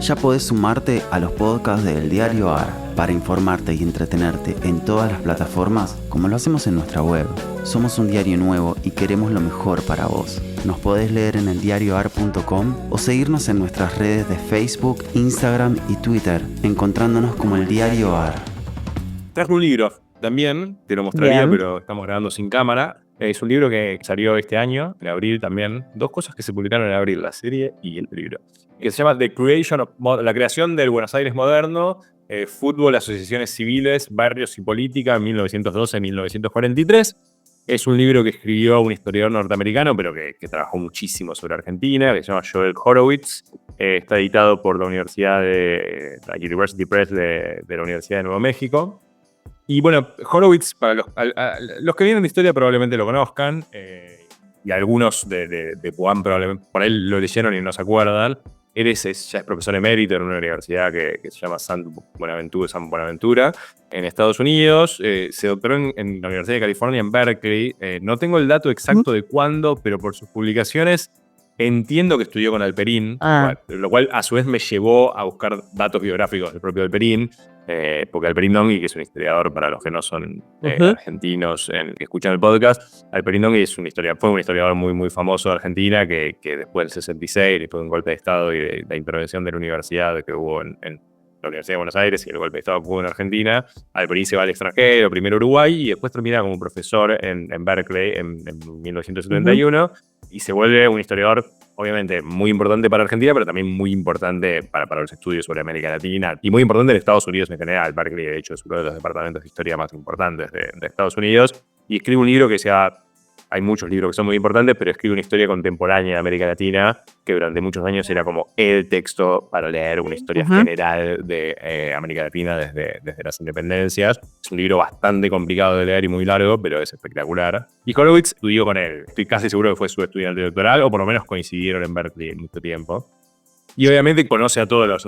Ya podés sumarte a los podcasts del Diario AR para informarte y entretenerte en todas las plataformas como lo hacemos en nuestra web. Somos un diario nuevo y queremos lo mejor para vos. Nos podés leer en eldiarioar.com o seguirnos en nuestras redes de Facebook, Instagram y Twitter, encontrándonos como el Diario AR. Traje un libro también, te lo mostraría, pero estamos grabando sin cámara. Es un libro que salió este año, en abril también. 2 cosas que se publicaron en abril, la serie y el libro. Que se llama La creación del Buenos Aires moderno, fútbol, asociaciones civiles, barrios y política, 1912-1943. Es un libro que escribió un historiador norteamericano, pero que trabajó muchísimo sobre Argentina, que se llama Joel Horowitz. Está editado por la Universidad de la University Press de la Universidad de Nuevo México. Y bueno, Horowitz, para los que vienen de historia probablemente lo conozcan, y algunos de Puan probablemente por ahí lo leyeron y no se acuerdan. Ya es profesor emérito en una universidad que se llama San Buenaventura, en Estados Unidos. Se doctoró en la Universidad de California, en Berkeley. No tengo el dato exacto de cuándo, pero por sus publicaciones entiendo que estudió con Alperín, lo cual a su vez me llevó a buscar datos biográficos del propio Alperín, porque Alperín Dongui, que es un historiador para los que no son argentinos que escuchan el podcast, Alperín Dongui fue un historiador muy, muy famoso de Argentina que después del 66, después de un golpe de Estado y de la intervención de la universidad que hubo en la Universidad de Buenos Aires y el golpe de Estado que hubo en Argentina, Alperín se va al extranjero, primero a Uruguay y después termina como profesor en Berkeley en 1971 y se vuelve un historiador obviamente muy importante para Argentina, pero también muy importante para los estudios sobre América Latina y muy importante en Estados Unidos en general. Berkeley, de hecho, es uno de los departamentos de historia más importantes de Estados Unidos y escribe un libro que se llama hay muchos libros que son muy importantes, pero escribe una historia contemporánea de América Latina, que durante muchos años era como el texto para leer una historia general de América Latina desde las independencias. Es un libro bastante complicado de leer y muy largo, pero es espectacular. Y Horowitz estudió con él. Estoy casi seguro que fue su estudiante doctoral, o por lo menos coincidieron en Berkeley mucho tiempo. Y obviamente conoce a todos los,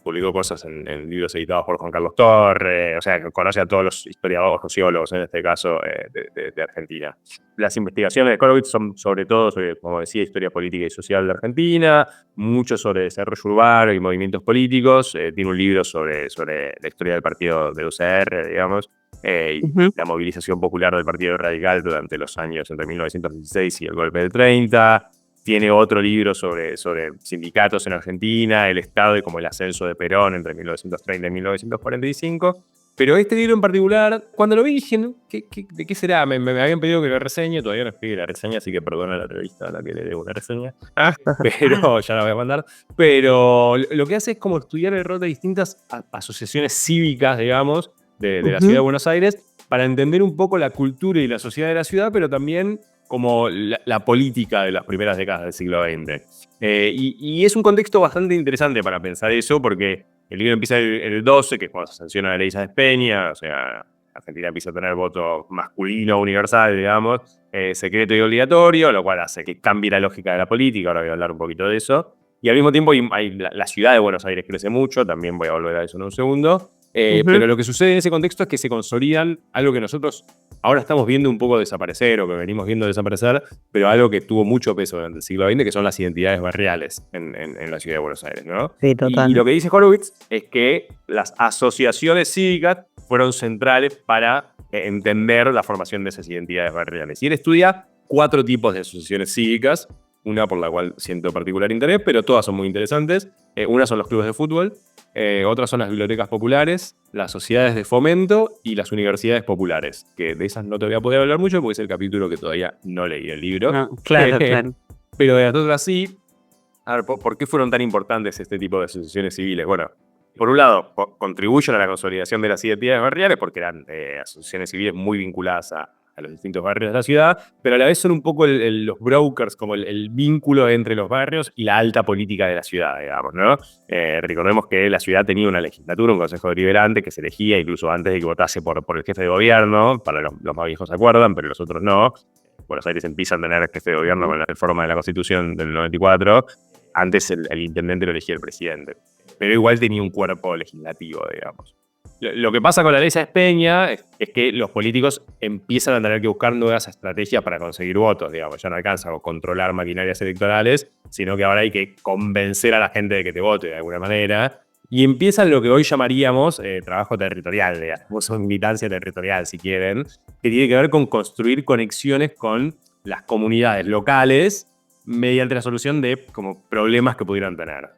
publicó cosas en libros editados por Juan Carlos Torre, o sea, conoce a todos los historiadores, sociólogos en este caso, de Argentina. Las investigaciones de Horowitz son sobre todo sobre, como decía, historia política y social de Argentina, mucho sobre desarrollo urbano y movimientos políticos. Tiene un libro sobre la historia del partido de UCR, digamos, y la movilización popular del Partido Radical durante los años entre 1916 y el golpe del 30. Tiene otro libro sobre sindicatos en Argentina, el Estado y como el ascenso de Perón entre 1930 y 1945. Pero este libro en particular, cuando lo vi dije, ¿de qué será? Me habían pedido que lo reseñe, todavía no escribí la reseña, así que perdona la revista a la que le debo una reseña. Pero ya la voy a mandar. Pero lo que hace es como estudiar el rol de distintas asociaciones cívicas, digamos, de la ciudad de Buenos Aires, para entender un poco la cultura y la sociedad de la ciudad, pero también como la política de las primeras décadas del siglo XX. Y es un contexto bastante interesante para pensar eso, porque el libro empieza en el 12, que es cuando se sanciona la ley Sáenz Peña, o sea, Argentina empieza a tener voto masculino universal, digamos, secreto y obligatorio, lo cual hace que cambie la lógica de la política. Ahora voy a hablar un poquito de eso. Y al mismo tiempo la ciudad de Buenos Aires crece mucho, también voy a volver a eso en un segundo. Pero lo que sucede en ese contexto es que se consolidan algo que nosotros ahora estamos viendo un poco desaparecer, o que venimos viendo desaparecer, pero algo que tuvo mucho peso durante el siglo XX, que son las identidades barriales en la ciudad de Buenos Aires, ¿no? Sí, total. Y lo que dice Horowitz es que las asociaciones cívicas fueron centrales para entender la formación de esas identidades barriales. Y él estudia 4 tipos de asociaciones cívicas, una por la cual siento particular interés, pero todas son muy interesantes. Una son los clubes de fútbol, otras son las bibliotecas populares, las sociedades de fomento y las universidades populares, que de esas no te voy a poder hablar mucho porque es el capítulo que todavía no leí el libro. No, claro. Pero de las otras sí. A ver, ¿por qué fueron tan importantes este tipo de asociaciones civiles? Bueno, por un lado, contribuyen a la consolidación de las identidades barriales porque eran asociaciones civiles muy vinculadas a los distintos barrios de la ciudad, pero a la vez son un poco los brokers, como el vínculo entre los barrios y la alta política de la ciudad, digamos, ¿no? Recordemos que la ciudad tenía una legislatura, un consejo deliberante que se elegía incluso antes de que votase por el jefe de gobierno. Para los más viejos se acuerdan, pero los otros no. Buenos Aires empieza a tener jefe de gobierno con la reforma de la Constitución del 94. Antes el intendente lo elegía el presidente, pero igual tenía un cuerpo legislativo, digamos. Lo que pasa con la ley Sáenz Peña es que los políticos empiezan a tener que buscar nuevas estrategias para conseguir votos, digamos. Ya no alcanza a controlar maquinarias electorales, sino que ahora hay que convencer a la gente de que te vote de alguna manera. Y empiezan lo que hoy llamaríamos trabajo territorial, digamos, o militancia territorial, si quieren, que tiene que ver con construir conexiones con las comunidades locales mediante la solución de como problemas que pudieran tener.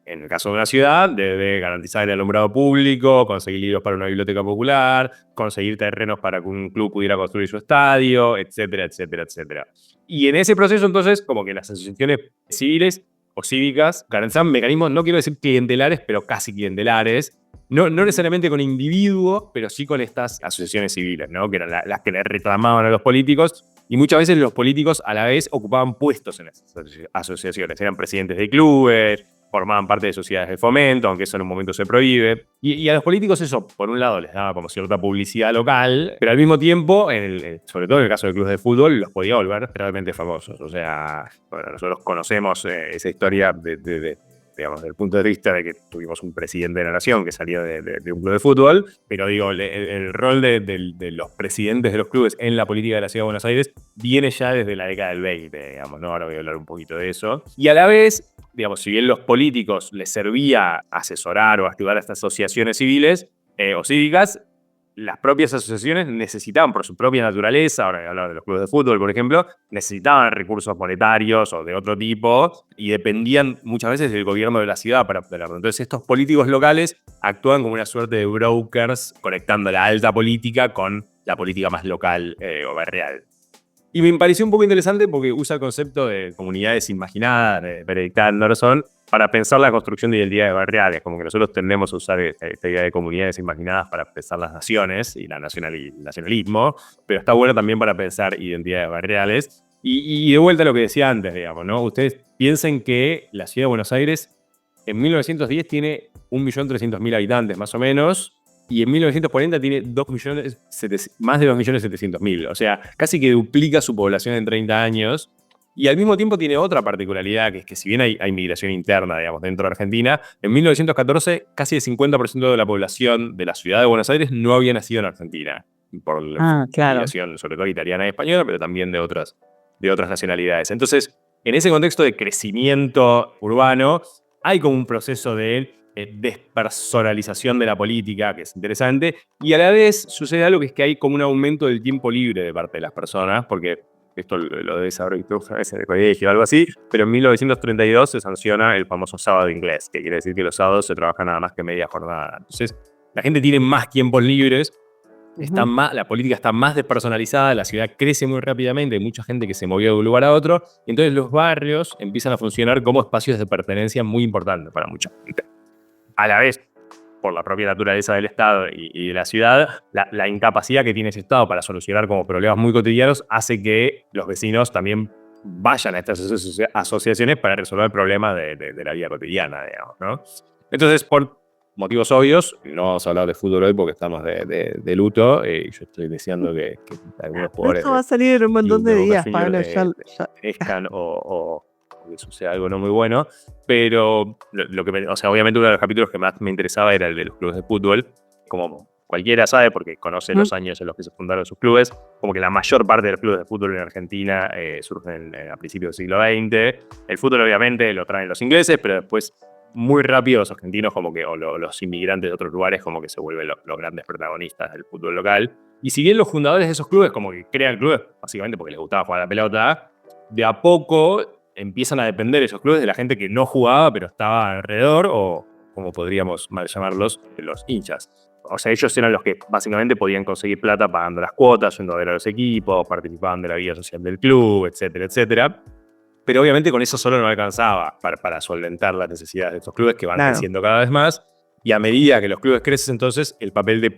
En el caso de una ciudad, debe garantizar el alumbrado público, conseguir libros para una biblioteca popular, conseguir terrenos para que un club pudiera construir su estadio, etcétera, etcétera, etcétera. Y en ese proceso, entonces, como que las asociaciones civiles o cívicas garantizan mecanismos, no quiero decir clientelares, pero casi clientelares, no necesariamente con individuos, pero sí con estas asociaciones civiles, ¿no? Que eran las que le reclamaban a los políticos. Y muchas veces los políticos a la vez ocupaban puestos en esas asociaciones. Eran presidentes de clubes, formaban parte de sociedades de fomento, aunque eso en un momento se prohíbe. Y a los políticos eso, por un lado, les daba como cierta publicidad local, pero al mismo tiempo, sobre todo en el caso de clubes de fútbol, los podía volver realmente famosos. O sea, bueno, nosotros conocemos esa historia digamos, desde el punto de vista de que tuvimos un presidente de la nación que salió de un club de fútbol, pero digo, el rol de los presidentes de los clubes en la política de la Ciudad de Buenos Aires viene ya desde la década del 20, digamos, ¿no? Ahora voy a hablar un poquito de eso. Y a la vez, digamos, si bien los políticos les servía asesorar o ayudar a estas asociaciones civiles o cívicas, las propias asociaciones necesitaban, por su propia naturaleza, ahora voy a hablar de los clubes de fútbol, por ejemplo, necesitaban recursos monetarios o de otro tipo y dependían muchas veces del gobierno de la ciudad para obtenerlo. Entonces estos políticos locales actúan como una suerte de brokers conectando la alta política con la política más local o barrial. Y me pareció un poco interesante porque usa el concepto de comunidades imaginadas de Benedict Anderson, para pensar la construcción de identidades barriales, como que nosotros tendemos a usar esta idea de comunidades imaginadas para pensar las naciones y el nacionalismo, pero está bueno también para pensar identidades barriales. Y de vuelta a lo que decía antes, digamos, ¿no? Ustedes piensen que la ciudad de Buenos Aires en 1910 tiene 1.300.000 habitantes, más o menos, y en 1940 tiene más de 2.700.000. O sea, casi que duplica su población en 30 años. Y al mismo tiempo tiene otra particularidad, que es que si bien hay migración interna, digamos, dentro de Argentina, en 1914 casi el 50% de la población de la ciudad de Buenos Aires no había nacido en Argentina. Por la migración, sobre todo italiana y española, pero también de otras nacionalidades. Entonces, en ese contexto de crecimiento urbano, hay como un proceso de despersonalización de la política, que es interesante, y a la vez sucede algo que es que hay como un aumento del tiempo libre de parte de las personas, porque esto lo debes saber a veces en el colegio o algo así, pero en 1932 se sanciona el famoso sábado inglés, que quiere decir que los sábados se trabaja nada más que media jornada. Entonces, la gente tiene más tiempos libres, la política está más despersonalizada, la ciudad crece muy rápidamente, hay mucha gente que se movió de un lugar a otro, y entonces los barrios empiezan a funcionar como espacios de pertenencia muy importantes para mucha gente. A la vez, por la propia naturaleza del Estado y de la ciudad, la incapacidad que tiene ese Estado para solucionar como problemas muy cotidianos hace que los vecinos también vayan a estas asociaciones para resolver problemas de la vida cotidiana, digamos, ¿no? Entonces, por motivos obvios, no vamos a hablar de fútbol hoy porque estamos de luto, y yo estoy deseando que algunos jugadores... Esto va a salir en un montón de días, Pablo. Crezcan o que suceda algo no muy bueno, pero obviamente uno de los capítulos que más me interesaba era el de los clubes de fútbol. Como cualquiera sabe, porque conoce los años en los que se fundaron sus clubes, como que la mayor parte de los clubes de fútbol en Argentina surgen a principios del siglo XX. El fútbol obviamente lo traen los ingleses, pero después muy rápido los argentinos o los inmigrantes de otros lugares como que se vuelven los grandes protagonistas del fútbol local. Y si bien los fundadores de esos clubes como que crean clubes básicamente porque les gustaba jugar a la pelota, de a poco empiezan a depender esos clubes de la gente que no jugaba, pero estaba alrededor, o como podríamos mal llamarlos, los hinchas. O sea, ellos eran los que básicamente podían conseguir plata pagando las cuotas, yendo a ver a los equipos, participaban de la vida social del club, etcétera, etcétera. Pero obviamente con eso solo no alcanzaba para solventar las necesidades de estos clubes que van creciendo cada vez más. Y a medida que los clubes crecen, entonces, el papel de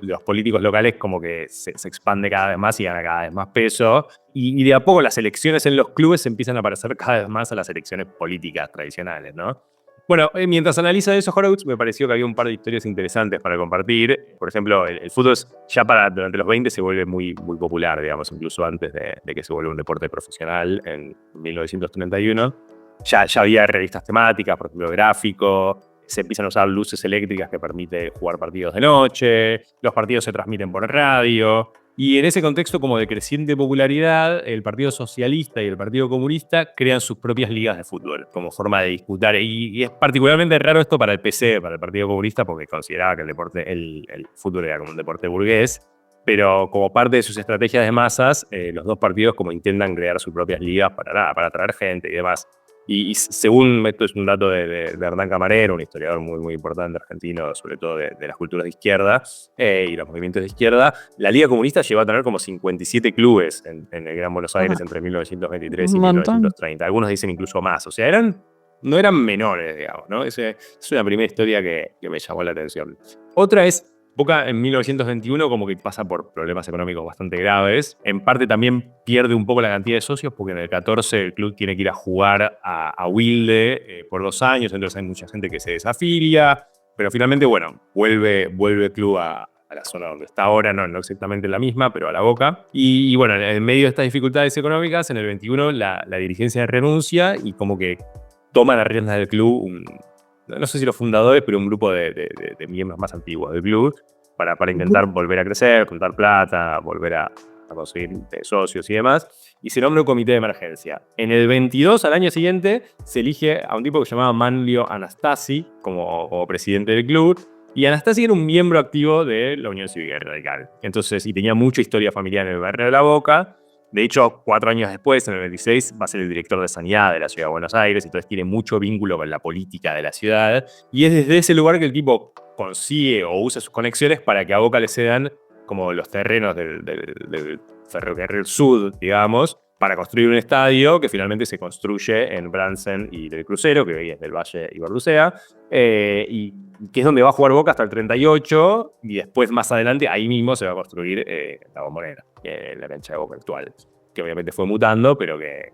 los políticos locales como que se expande cada vez más y gana cada vez más peso. Y de a poco las elecciones en los clubes empiezan a parecer cada vez más a las elecciones políticas tradicionales, ¿no? Bueno, mientras analiza eso, Horowitz, me pareció que había un par de historias interesantes para compartir. Por ejemplo, el fútbol ya durante los 20 se vuelve muy, muy popular, digamos, incluso antes de que se vuelva un deporte profesional en 1931. Ya había revistas temáticas, por ejemplo, Gráfico. Se empiezan a usar luces eléctricas que permiten jugar partidos de noche, los partidos se transmiten por radio, y en ese contexto como de creciente popularidad, el Partido Socialista y el Partido Comunista crean sus propias ligas de fútbol como forma de disputar, y es particularmente raro esto para el PC, para el Partido Comunista, porque consideraba que el fútbol era como un deporte burgués, pero como parte de sus estrategias de masas, los dos partidos como intentan crear sus propias ligas para atraer gente y demás. Y según, esto es un dato de Hernán Camarero, un historiador muy, muy importante argentino, sobre todo de las culturas de izquierda y los movimientos de izquierda, la Liga Comunista llegó a tener como 57 clubes en el Gran Buenos Aires entre 1923 y 1930. Algunos dicen incluso más. O sea, no eran menores, digamos, ¿no? Es una primera historia que me llamó la atención. Otra es Boca en 1921 como que pasa por problemas económicos bastante graves. En parte también pierde un poco la cantidad de socios porque en el 14 el club tiene que ir a jugar a Wilde por 2 años, entonces hay mucha gente que se desafilia. Pero finalmente, bueno, vuelve el club a la zona donde está ahora, no exactamente la misma, pero a la Boca. Y bueno, en medio de estas dificultades económicas, en el 21 la dirigencia renuncia y como que toma las riendas del club no sé si los fundadores, pero un grupo de miembros más antiguos del club para intentar volver a crecer, juntar plata, volver a conseguir socios y demás, y se nombra un comité de emergencia. En el 22, al año siguiente, se elige a un tipo que se llamaba Manlio Anastasi como presidente del club, y Anastasi era un miembro activo de la Unión Cívica Radical. Entonces, y tenía mucha historia familiar en el barrio de La Boca. De hecho, 4 años después, en el 26, va a ser el director de sanidad de la ciudad de Buenos Aires, entonces tiene mucho vínculo con la política de la ciudad, y es desde ese lugar que el tipo consigue o usa sus conexiones para que a Boca le cedan como los terrenos del Ferrocarril Sud, digamos, para construir un estadio que finalmente se construye en Bransen y del Crucero, que hoy es del Valle y Berlucea, y que es donde va a jugar Boca hasta el 38, y después más adelante ahí mismo se va a construir la Bombonera, la cancha de Boca actual, que obviamente fue mutando, pero que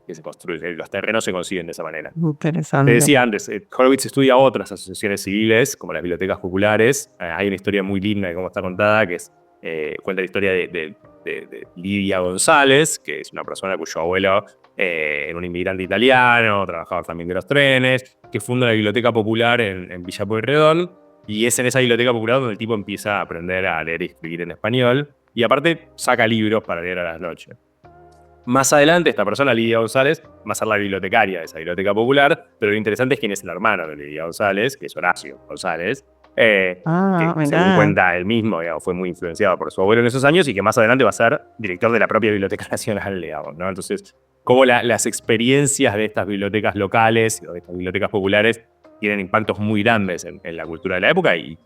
se construye, los terrenos se consiguen de esa manera. Interesante. Te decía antes, Horowitz estudia otras asociaciones civiles, como las bibliotecas populares. Hay una historia muy linda de cómo está contada, que es cuenta la historia de Lidia González, que es una persona cuyo abuelo era un inmigrante italiano, trabajaba también de los trenes, que funda la Biblioteca Popular en Villa Pueyrredón, y es en esa Biblioteca Popular donde el tipo empieza a aprender a leer y escribir en español, y aparte saca libros para leer a las noches. Más adelante, esta persona, Lidia González, va a ser la bibliotecaria de esa biblioteca popular, pero lo interesante es quién es el hermano de Lidia González, que es Horacio González, que según cuenta él mismo, digamos, fue muy influenciado por su abuelo en esos años y que más adelante va a ser director de la propia Biblioteca Nacional, digamos, ¿no? Entonces, cómo las experiencias de estas bibliotecas locales o de estas bibliotecas populares tienen impactos muy grandes en la cultura de la época y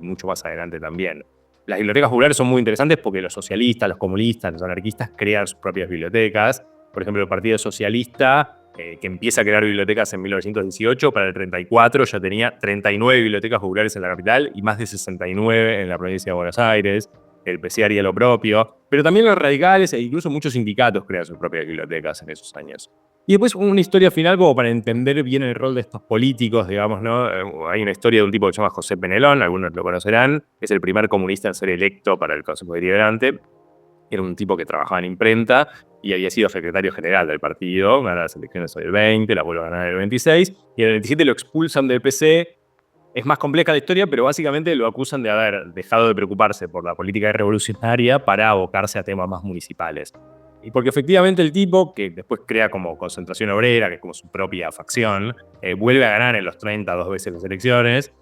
mucho más adelante también. Las bibliotecas populares son muy interesantes porque los socialistas, los comunistas, los anarquistas crean sus propias bibliotecas. Por ejemplo, el Partido Socialista, que empieza a crear bibliotecas en 1918, para el 34 ya tenía 39 bibliotecas populares en la capital y más de 69 en la provincia de Buenos Aires. El PC haría lo propio. Pero también los radicales e incluso muchos sindicatos crean sus propias bibliotecas en esos años. Y después una historia final como para entender bien el rol de estos políticos, digamos, ¿no? Hay una historia de un tipo que se llama José Penelón, algunos lo conocerán, es el primer comunista en ser electo para el Consejo Deliberante. Era un tipo que trabajaba en imprenta y había sido secretario general del partido, gana las elecciones del 20, la vuelve a ganar en el 26, y en el 27 lo expulsan del PC. Es más compleja la historia, pero básicamente lo acusan de haber dejado de preocuparse por la política revolucionaria para abocarse a temas más municipales. Y porque efectivamente el tipo, que después crea como Concentración Obrera, que es como su propia facción, vuelve a ganar en los 30 2 veces las elecciones,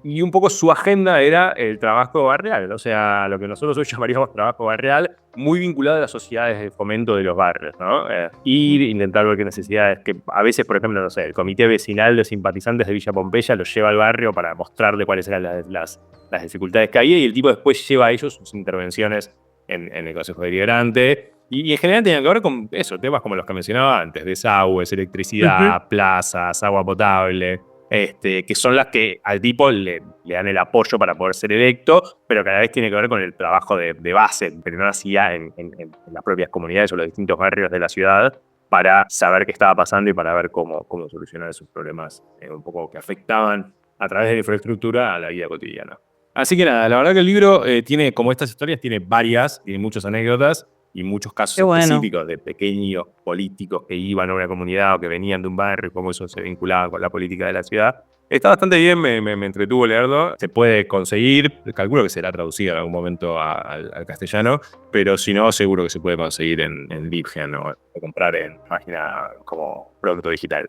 y un poco su agenda era el trabajo barrial, o sea, lo que nosotros hoy llamaríamos trabajo barrial, muy vinculado a las sociedades de fomento de los barrios, ¿no? Ir, intentar ver qué necesidades, que a veces, por ejemplo, no sé, el comité vecinal de simpatizantes de Villa Pompeya los lleva al barrio para mostrarle cuáles eran las dificultades que había, y el tipo después lleva a ellos sus intervenciones en el Consejo Deliberante. Y en general tenían que ver con eso, temas como los que mencionaba antes, desagües, electricidad, plazas, agua potable, que son las que al tipo le dan el apoyo para poder ser electo, pero cada vez tiene que ver con el trabajo de base que no hacía en las propias comunidades o los distintos barrios de la ciudad para saber qué estaba pasando y para ver cómo solucionar esos problemas un poco que afectaban a través de la infraestructura a la vida cotidiana. Así que nada, la verdad que el libro tiene, como estas historias, tiene muchas anécdotas y muchos casos específicos de pequeños políticos que iban a una comunidad o que venían de un barrio y cómo eso se vinculaba con la política de la ciudad. Está bastante bien, me entretuvo leerlo. Se puede conseguir, calculo que será traducido en algún momento al castellano, pero si no, seguro que se puede conseguir en Libgen o comprar en página como producto digital.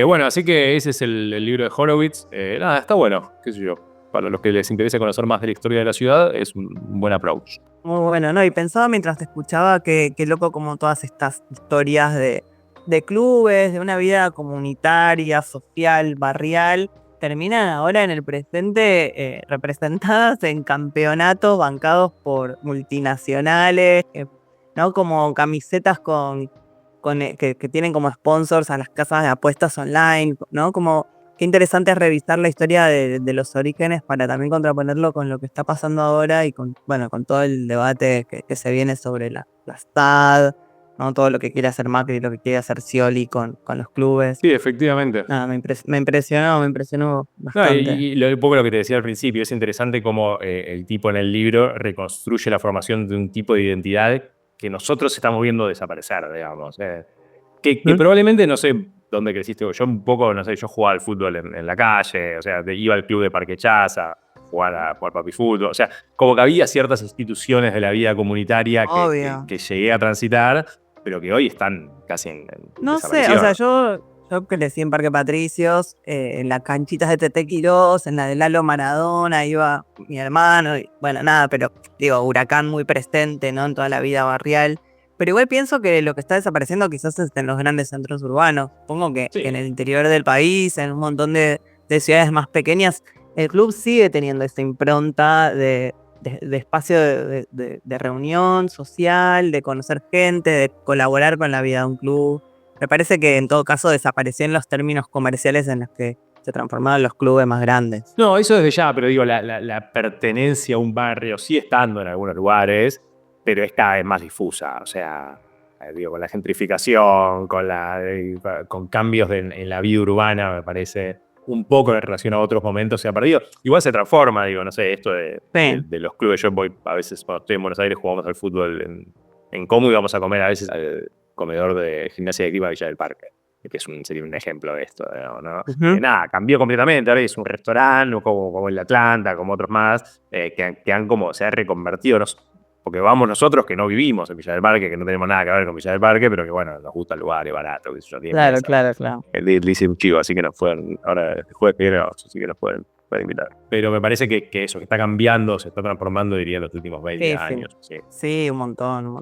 Bueno, así que ese es el libro de Horowitz. Nada, está bueno, qué sé yo. Para los que les interese conocer más de la historia de la ciudad, es un buen approach. Muy bueno, ¿no? Y pensaba mientras te escuchaba que loco como todas estas historias de clubes, de una vida comunitaria, social, barrial, terminan ahora en el presente representadas en campeonatos bancados por multinacionales, ¿no? Como camisetas que tienen como sponsors a las casas de apuestas online, ¿no? Como qué interesante es revisar la historia de los orígenes para también contraponerlo con lo que está pasando ahora y con todo el debate que se viene sobre la STAD, ¿no? Todo lo que quiere hacer Macri, lo que quiere hacer Scioli con los clubes. Sí, efectivamente. Nada, me impresionó bastante. No, y un poco lo que te decía al principio, es interesante cómo el tipo en el libro reconstruye la formación de un tipo de identidad que nosotros estamos viendo desaparecer, digamos. Que probablemente, no sé dónde creciste, yo un poco, no sé, yo jugaba al fútbol en la calle, o sea, iba al club de Parque Chas a jugar papi fútbol, o sea, como que había ciertas instituciones de la vida comunitaria que llegué a transitar, pero que hoy están casi en no sé, o sea, yo crecí en Parque Patricios, en las canchitas de Tete Quirós, en la de Lalo Maradona, iba mi hermano, y bueno, nada, pero digo, Huracán muy presente, ¿no? En toda la vida barrial. Pero igual pienso que lo que está desapareciendo quizás es en los grandes centros urbanos. Supongo que en el interior del país, en un montón de ciudades más pequeñas, el club sigue teniendo esta impronta de de espacio de reunión social, de conocer gente, de colaborar con la vida de un club. Me parece que en todo caso desapareció en los términos comerciales en los que se transformaban los clubes más grandes. No, eso desde ya, pero digo, la pertenencia a un barrio sigue estando en algunos lugares, pero es cada vez más difusa. O sea, digo, con la gentrificación, con cambios en la vida urbana, me parece un poco en relación a otros momentos se ha perdido. Igual se transforma, digo, no sé, esto de los clubes. Yo voy a veces, cuando estoy en Buenos Aires, jugamos al fútbol en Comú y vamos a comer a veces al comedor de Gimnasia de Grima Villa del Parque, que sería un ejemplo de esto, ¿no? Uh-huh. Nada, cambió completamente. Ahora es un restaurante como el de Atlanta, como otros más, que han como se ha reconvertido. Porque vamos nosotros que no vivimos en Villa del Parque, que no tenemos nada que ver con Villa del Parque, pero que bueno, nos gusta el lugar, es barato. Claro. Le hice un chivo, así que nos pueden, ahora el jueves que viene, así que nos pueden invitar. Pero me parece que eso, que está cambiando, se está transformando, diría, en los últimos 20 años. Sí, un montón.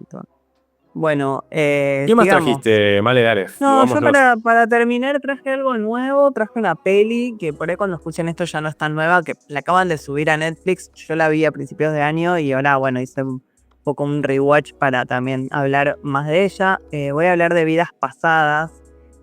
Bueno, ¿qué más trajiste, Male? Dale. No, yo para terminar traje algo nuevo, traje una peli que por ahí cuando escuchen esto ya no es tan nueva, que la acaban de subir a Netflix. Yo la vi a principios de año y ahora, bueno, hice un poco un rewatch para también hablar más de ella. Voy a hablar de Vidas Pasadas,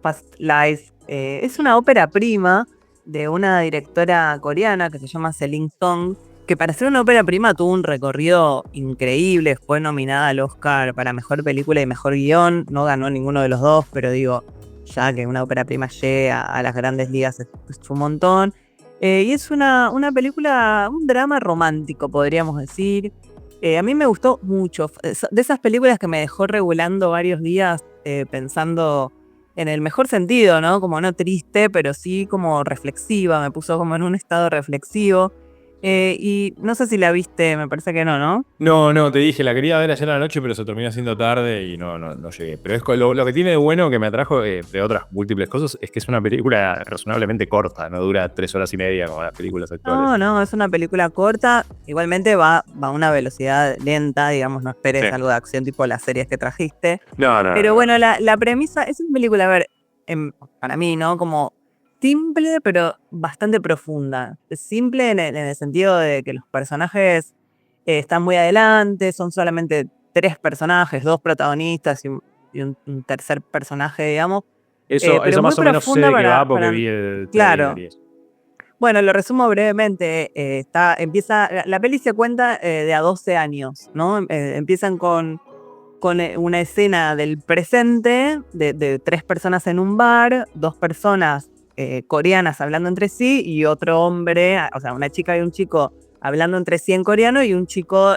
Past Lives. Es una ópera prima de una directora coreana que se llama Celine Song, que para ser una ópera prima tuvo un recorrido increíble. Fue nominada al Oscar para Mejor Película y Mejor Guión. No ganó ninguno de los dos, pero digo, ya que una ópera prima llegue a las grandes ligas es un montón. Y es una película, un drama romántico, podríamos decir. A mí me gustó mucho. De esas películas que me dejó regulando varios días pensando en el mejor sentido, ¿no? Como no triste, pero sí como reflexiva. Me puso como en un estado reflexivo. Y no sé si la viste, me parece que no. No, te dije, la quería ver ayer a la noche, pero se terminó haciendo tarde y no llegué. Pero es lo que tiene de bueno, que me atrajo, de otras múltiples cosas, es que es una película razonablemente corta, no dura 3 horas y media como las películas actuales. No, es una película corta. Igualmente va a una velocidad lenta, digamos, no esperes algo de acción tipo las series que trajiste. No. Pero bueno, la premisa es una película, a ver, para mí, ¿no? Como simple, pero bastante profunda. Simple en el sentido de que los personajes están muy adelante, son solamente 3 personajes, 2 protagonistas y un tercer personaje, digamos. Eso más o menos sé de qué va porque vi el claro. trailer. Bueno, lo resumo brevemente. La peli se cuenta de a 12 años, ¿no? Empiezan con una escena del presente de 3 personas en un bar, 2 personas coreanas hablando entre sí y otro hombre, o sea, una chica y un chico hablando entre sí en coreano y un chico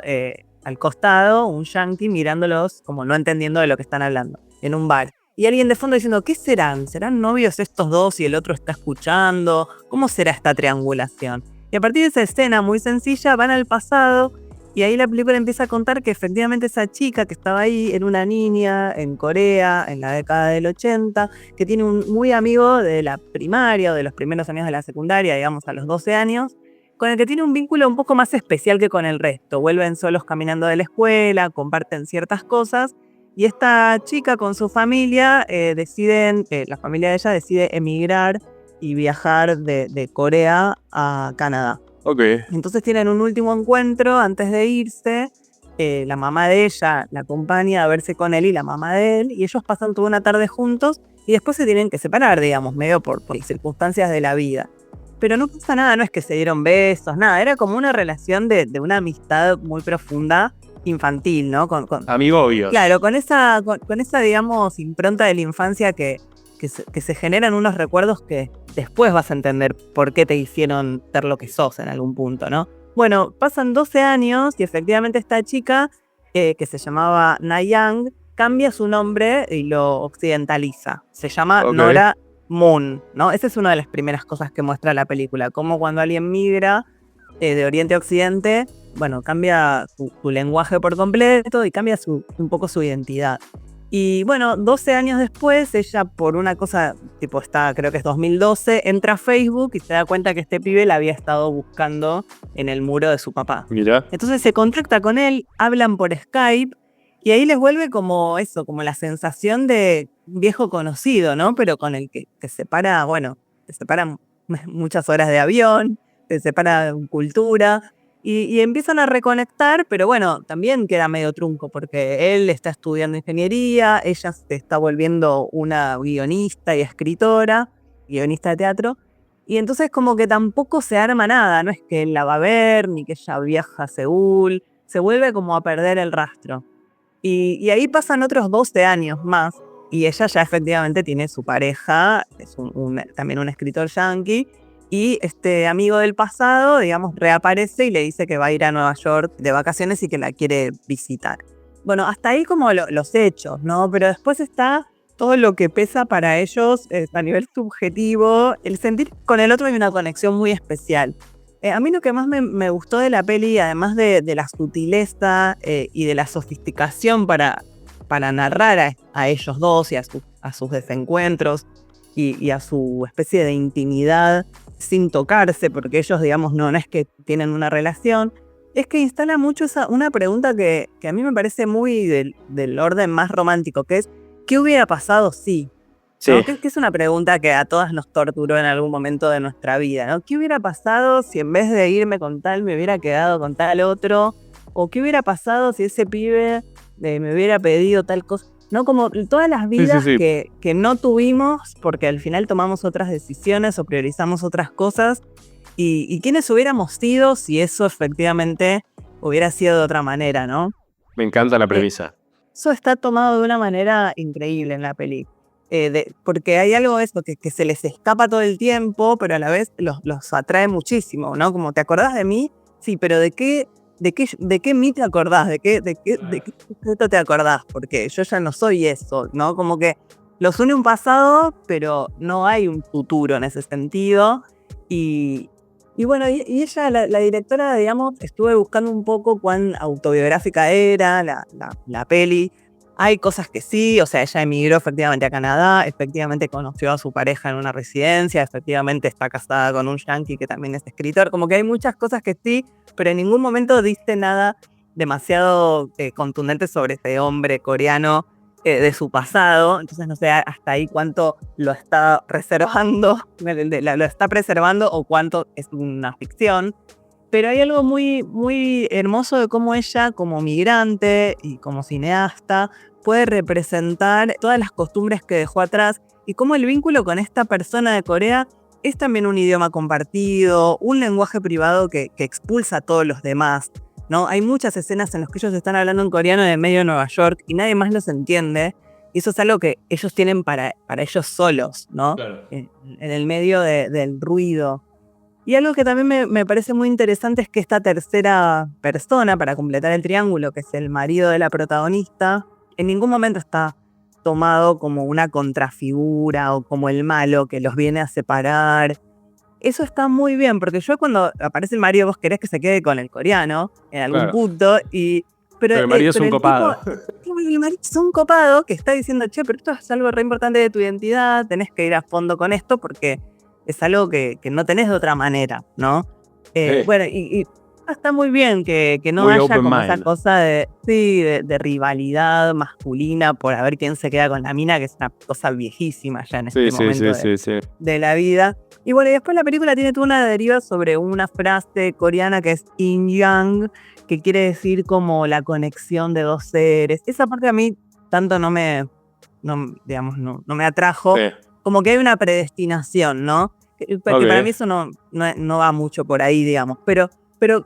al costado, un yankee, mirándolos como no entendiendo de lo que están hablando, en un bar. Y alguien de fondo diciendo, ¿qué serán? ¿Serán novios estos dos y el otro está escuchando? ¿Cómo será esta triangulación? Y a partir de esa escena muy sencilla van al pasado y ahí la película empieza a contar que efectivamente esa chica que estaba ahí era una niña en Corea en la década del 80, que tiene un muy amigo de la primaria o de los primeros años de la secundaria, digamos a los 12 años, con el que tiene un vínculo un poco más especial que con el resto. Vuelven solos caminando de la escuela, comparten ciertas cosas, y esta chica con su familia la familia de ella decide emigrar y viajar de Corea a Canadá. Okay. Entonces tienen un último encuentro antes de irse. La mamá de ella la acompaña a verse con él y la mamá de él, y ellos pasan toda una tarde juntos y después se tienen que separar, digamos, medio por las circunstancias de la vida. Pero no pasa nada, no es que se dieron besos, nada, era como una relación de una amistad muy profunda, infantil, ¿no? Amigobios. Claro, con esa, digamos, impronta de la infancia que se generan unos recuerdos que después vas a entender por qué te hicieron ser lo que sos en algún punto, ¿no? Bueno, pasan 12 años y efectivamente esta chica, que se llamaba Nayang, cambia su nombre y lo occidentaliza. Se llama Nora Moon, ¿no? Esa es una de las primeras cosas que muestra la película, cómo cuando alguien migra de Oriente a Occidente, bueno, cambia su lenguaje por completo y cambia un poco su identidad. Y bueno, 12 años después, ella por una cosa, creo que es 2012, entra a Facebook y se da cuenta que este pibe la había estado buscando en el muro de su papá. Mira. Entonces se contacta con él, hablan por Skype y ahí les vuelve como la sensación de viejo conocido, ¿no? Pero con el que te separan muchas horas de avión, te separa cultura. Y empiezan a reconectar, pero bueno, también queda medio trunco porque él está estudiando ingeniería, ella se está volviendo una guionista y escritora, guionista de teatro, y entonces como que tampoco se arma nada, no es que él la va a ver, ni que ella viaja a Seúl, se vuelve como a perder el rastro. Y ahí pasan otros 12 años más, y ella ya efectivamente tiene su pareja, es también un escritor yanqui, y este amigo del pasado, digamos, reaparece y le dice que va a ir a Nueva York de vacaciones y que la quiere visitar. Bueno, hasta ahí como los hechos, ¿no? Pero después está todo lo que pesa para ellos a nivel subjetivo. El sentir con el otro hay una conexión muy especial. A mí lo que más me gustó de la peli, además de la sutileza y de la sofisticación para narrar a ellos dos y a sus desencuentros y a su especie de intimidad sin tocarse, porque ellos, digamos, no es que tienen una relación, es que instala mucho una pregunta que a mí me parece muy del orden más romántico, que es, ¿qué hubiera pasado si? Sí. ¿No? Que es una pregunta que a todas nos torturó en algún momento de nuestra vida, ¿no? ¿Qué hubiera pasado si en vez de irme con tal me hubiera quedado con tal otro? ¿O qué hubiera pasado si ese pibe me hubiera pedido tal cosa? ¿No? Como todas las vidas Sí. Que no tuvimos porque al final tomamos otras decisiones o priorizamos otras cosas y quiénes hubiéramos sido si eso efectivamente hubiera sido de otra manera, ¿no? Me encanta la premisa. Eso está tomado de una manera increíble en la peli. Porque hay algo de eso que se les escapa todo el tiempo, pero a la vez los atrae muchísimo, ¿no? Como, ¿te acordás de mí? Sí, pero ¿de qué mí te acordás? ¿De qué secreto te acordás? Porque yo ya no soy eso, ¿no? Como que los une un pasado, pero no hay un futuro en ese sentido. Y bueno, y ella, la directora, digamos, estuve buscando un poco cuán autobiográfica era la peli. Hay cosas que sí, o sea, ella emigró efectivamente a Canadá, efectivamente conoció a su pareja en una residencia, efectivamente está casada con un yanqui que también es escritor, como que hay muchas cosas que sí, pero en ningún momento dice nada demasiado contundente sobre ese hombre coreano de su pasado, entonces no sé hasta ahí cuánto lo está reservando, lo está preservando o cuánto es una ficción. Pero hay algo muy, muy hermoso de cómo ella, como migrante y como cineasta, puede representar todas las costumbres que dejó atrás y cómo el vínculo con esta persona de Corea es también un idioma compartido, un lenguaje privado que expulsa a todos los demás, ¿no? Hay muchas escenas en las que ellos están hablando en coreano en medio de Nueva York y nadie más los entiende. Y eso es algo que ellos tienen para ellos solos, ¿no? Claro. En el medio del ruido. Y algo que también me parece muy interesante es que esta tercera persona, para completar el triángulo, que es el marido de la protagonista, en ningún momento está tomado como una contrafigura o como el malo que los viene a separar. Eso está muy bien, porque yo cuando aparece el marido, vos querés que se quede con el coreano en algún punto, pero el marido es un copado. El marido es un copado que está diciendo, che, pero esto es algo re importante de tu identidad, tenés que ir a fondo con esto porque es algo que no tenés de otra manera, ¿no? Bueno, y está muy bien que no muy haya como mind. esa cosa de rivalidad masculina por a ver quién se queda con la mina, que es una cosa viejísima ya en este momento de la vida. Y bueno, y después la película tiene toda una deriva sobre una frase coreana que es yin-yang, que quiere decir como la conexión de dos seres. Esa parte a mí tanto no me atrajo. Sí. Como que hay una predestinación, ¿no? Que para mí eso no va mucho por ahí, digamos. Pero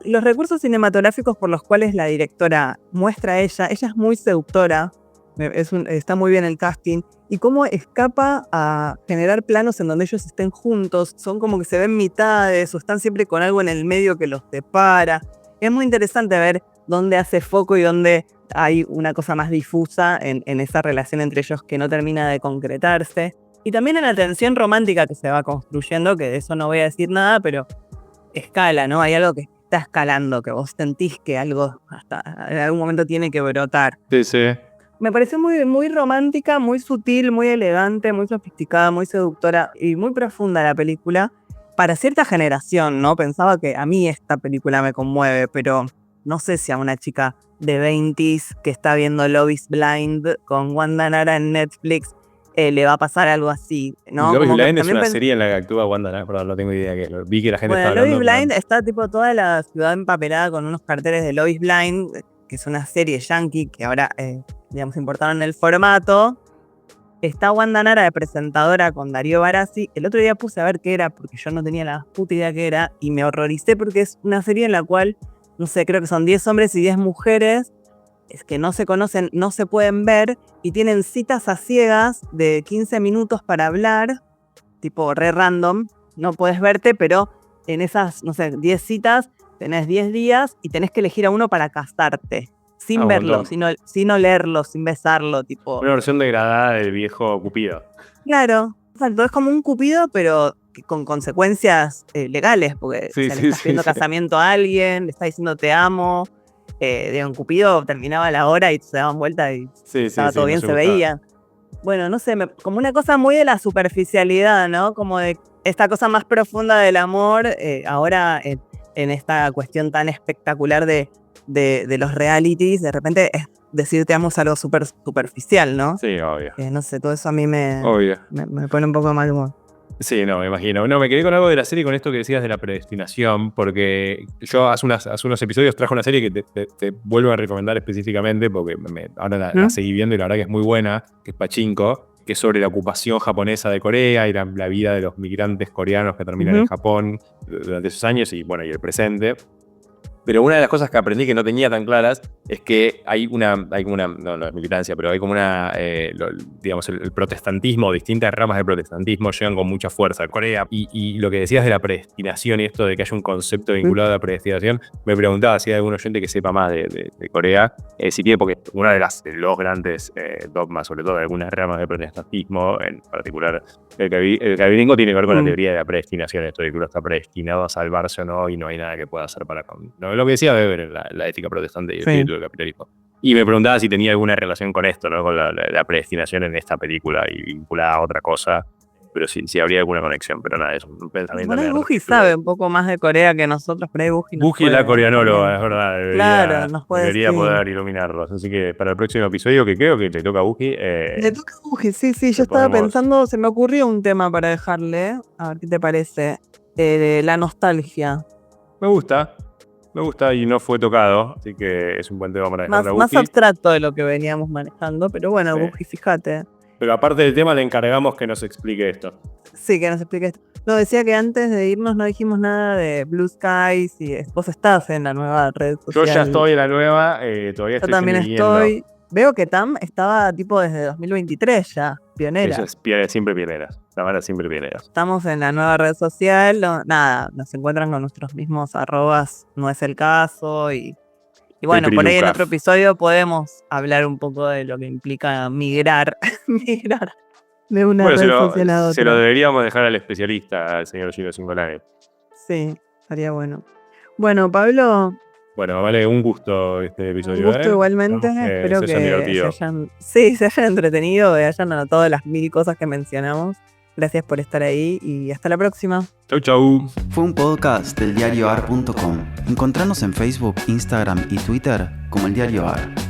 los recursos cinematográficos por los cuales la directora muestra a ella es muy seductora. Está muy bien el casting. Y cómo escapa a generar planos en donde ellos estén juntos. Son como que se ven mitades o están siempre con algo en el medio que los separa. Es muy interesante ver dónde hace foco y dónde hay una cosa más difusa en esa relación entre ellos que no termina de concretarse. Y también en la tensión romántica que se va construyendo, que de eso no voy a decir nada, pero escala, ¿no? Hay algo que está escalando, que vos sentís que algo hasta en algún momento tiene que brotar. Sí. Me pareció muy, muy romántica, muy sutil, muy elegante, muy sofisticada, muy seductora y muy profunda la película. Para cierta generación, ¿no? Pensaba que a mí esta película me conmueve, pero no sé si a una chica de 20s que está viendo Love is Blind con Wanda Nara en Netflix le va a pasar algo así, ¿no? Love is Como que Blind es también una serie en la que actúa Wanda Nara, perdón, no tengo idea que vi que la gente Bueno, estaba Love is hablando. Blind está tipo toda la ciudad empapelada con unos carteles de Love is Blind, que es una serie yankee que ahora, digamos, importaron el formato. Está Wanda Nara de presentadora con Darío Barassi. El otro día puse a ver qué era, porque yo no tenía la puta idea qué era, y me horroricé porque es una serie en la cual, no sé, creo que son 10 hombres y 10 mujeres, es que no se conocen, no se pueden ver, y tienen citas a ciegas de 15 minutos para hablar, tipo re random, no puedes verte, pero en esas, no sé, 10 citas, tenés 10 días y tenés que elegir a uno para casarte. Sin verlo, sin olerlo, sin besarlo, tipo. Una versión degradada del viejo Cupido. Claro, exacto, es como un Cupido, pero con consecuencias legales, porque le estás pidiendo casamiento a alguien, le estás diciendo te amo. Un Cupido terminaba la hora y se daban vuelta y estaba todo bien, se veía. Bueno, no sé, como una cosa muy de la superficialidad, ¿no? Como de esta cosa más profunda del amor, ahora en esta cuestión tan espectacular de los realities, de repente es decir te amo es algo súper superficial, ¿no? Sí, obvio. No sé, todo eso a mí me pone un poco de mal humor. Sí, no, me imagino. No, me quedé con algo de la serie con esto que decías de la predestinación, porque yo hace unos episodios traje una serie que te vuelvo a recomendar específicamente, porque ahora la seguí viendo y la verdad que es muy buena, que es Pachinko, que es sobre la ocupación japonesa de Corea y la vida de los migrantes coreanos que terminan en Japón durante esos años y bueno, y el presente. Pero una de las cosas que aprendí que no tenía tan claras es que hay una no es militancia, pero hay como una, digamos, el protestantismo, distintas ramas del protestantismo llegan con mucha fuerza a Corea. Y lo que decías de la predestinación y esto de que haya un concepto vinculado a la predestinación, me preguntaba si hay algún oyente que sepa más de Corea, si tiene, porque una de los grandes dogmas, sobre todo de algunas ramas del protestantismo, en particular el calvinismo, tiene que ver con la teoría de la predestinación, esto de que uno está predestinado a salvarse o no, y no hay nada que pueda hacer para... Lo que decía Weber en la ética protestante y el espíritu del capitalismo. Y me preguntaba si tenía alguna relación con esto, ¿no? Con la predestinación en esta película y vinculada a otra cosa. Pero si habría alguna conexión, pero nada, es un pensamiento. Bueno, Buji sabe un poco más de Corea que nosotros, pero ahí Buji es la coreanóloga, es verdad. Claro, nos puede debería decir. poder iluminarlos. Así que para el próximo episodio, que creo que le toca a Buji. Le toca a Buji, sí. Yo estaba pensando, se me ocurrió un tema para dejarle. A ver qué te parece. La nostalgia. Me gusta y no fue tocado, así que es un buen tema para dejarle a Buji. Más abstracto de lo que veníamos manejando, pero bueno, Buji, fíjate. Pero aparte del tema, le encargamos que nos explique esto. Sí, que nos explique esto. No, decía que antes de irnos no dijimos nada de Blue Sky, si vos estás en la nueva red social. Yo ya estoy en la nueva, todavía estoy. Yo también estoy. Veo que Tam estaba tipo desde 2023 ya, pionera. Ella es siempre pionera. La verdad, siempre pionera. Estamos en la nueva red social, nada, nos encuentran con nuestros mismos arrobas, no es el caso. Y bueno, por ahí en otro episodio podemos hablar un poco de lo que implica migrar de una red social a otra. Se lo deberíamos dejar al especialista, al señor Gino Cingolani. Sí, estaría bueno. Bueno, Pablo... Bueno, vale, un gusto este episodio. Un gusto igualmente, espero que se hayan entretenido, y hayan anotado las 1000 cosas que mencionamos. Gracias por estar ahí y hasta la próxima. Chau. Fue un podcast del diarioar.com. Encontranos en Facebook, Instagram y Twitter como El Diario Ar.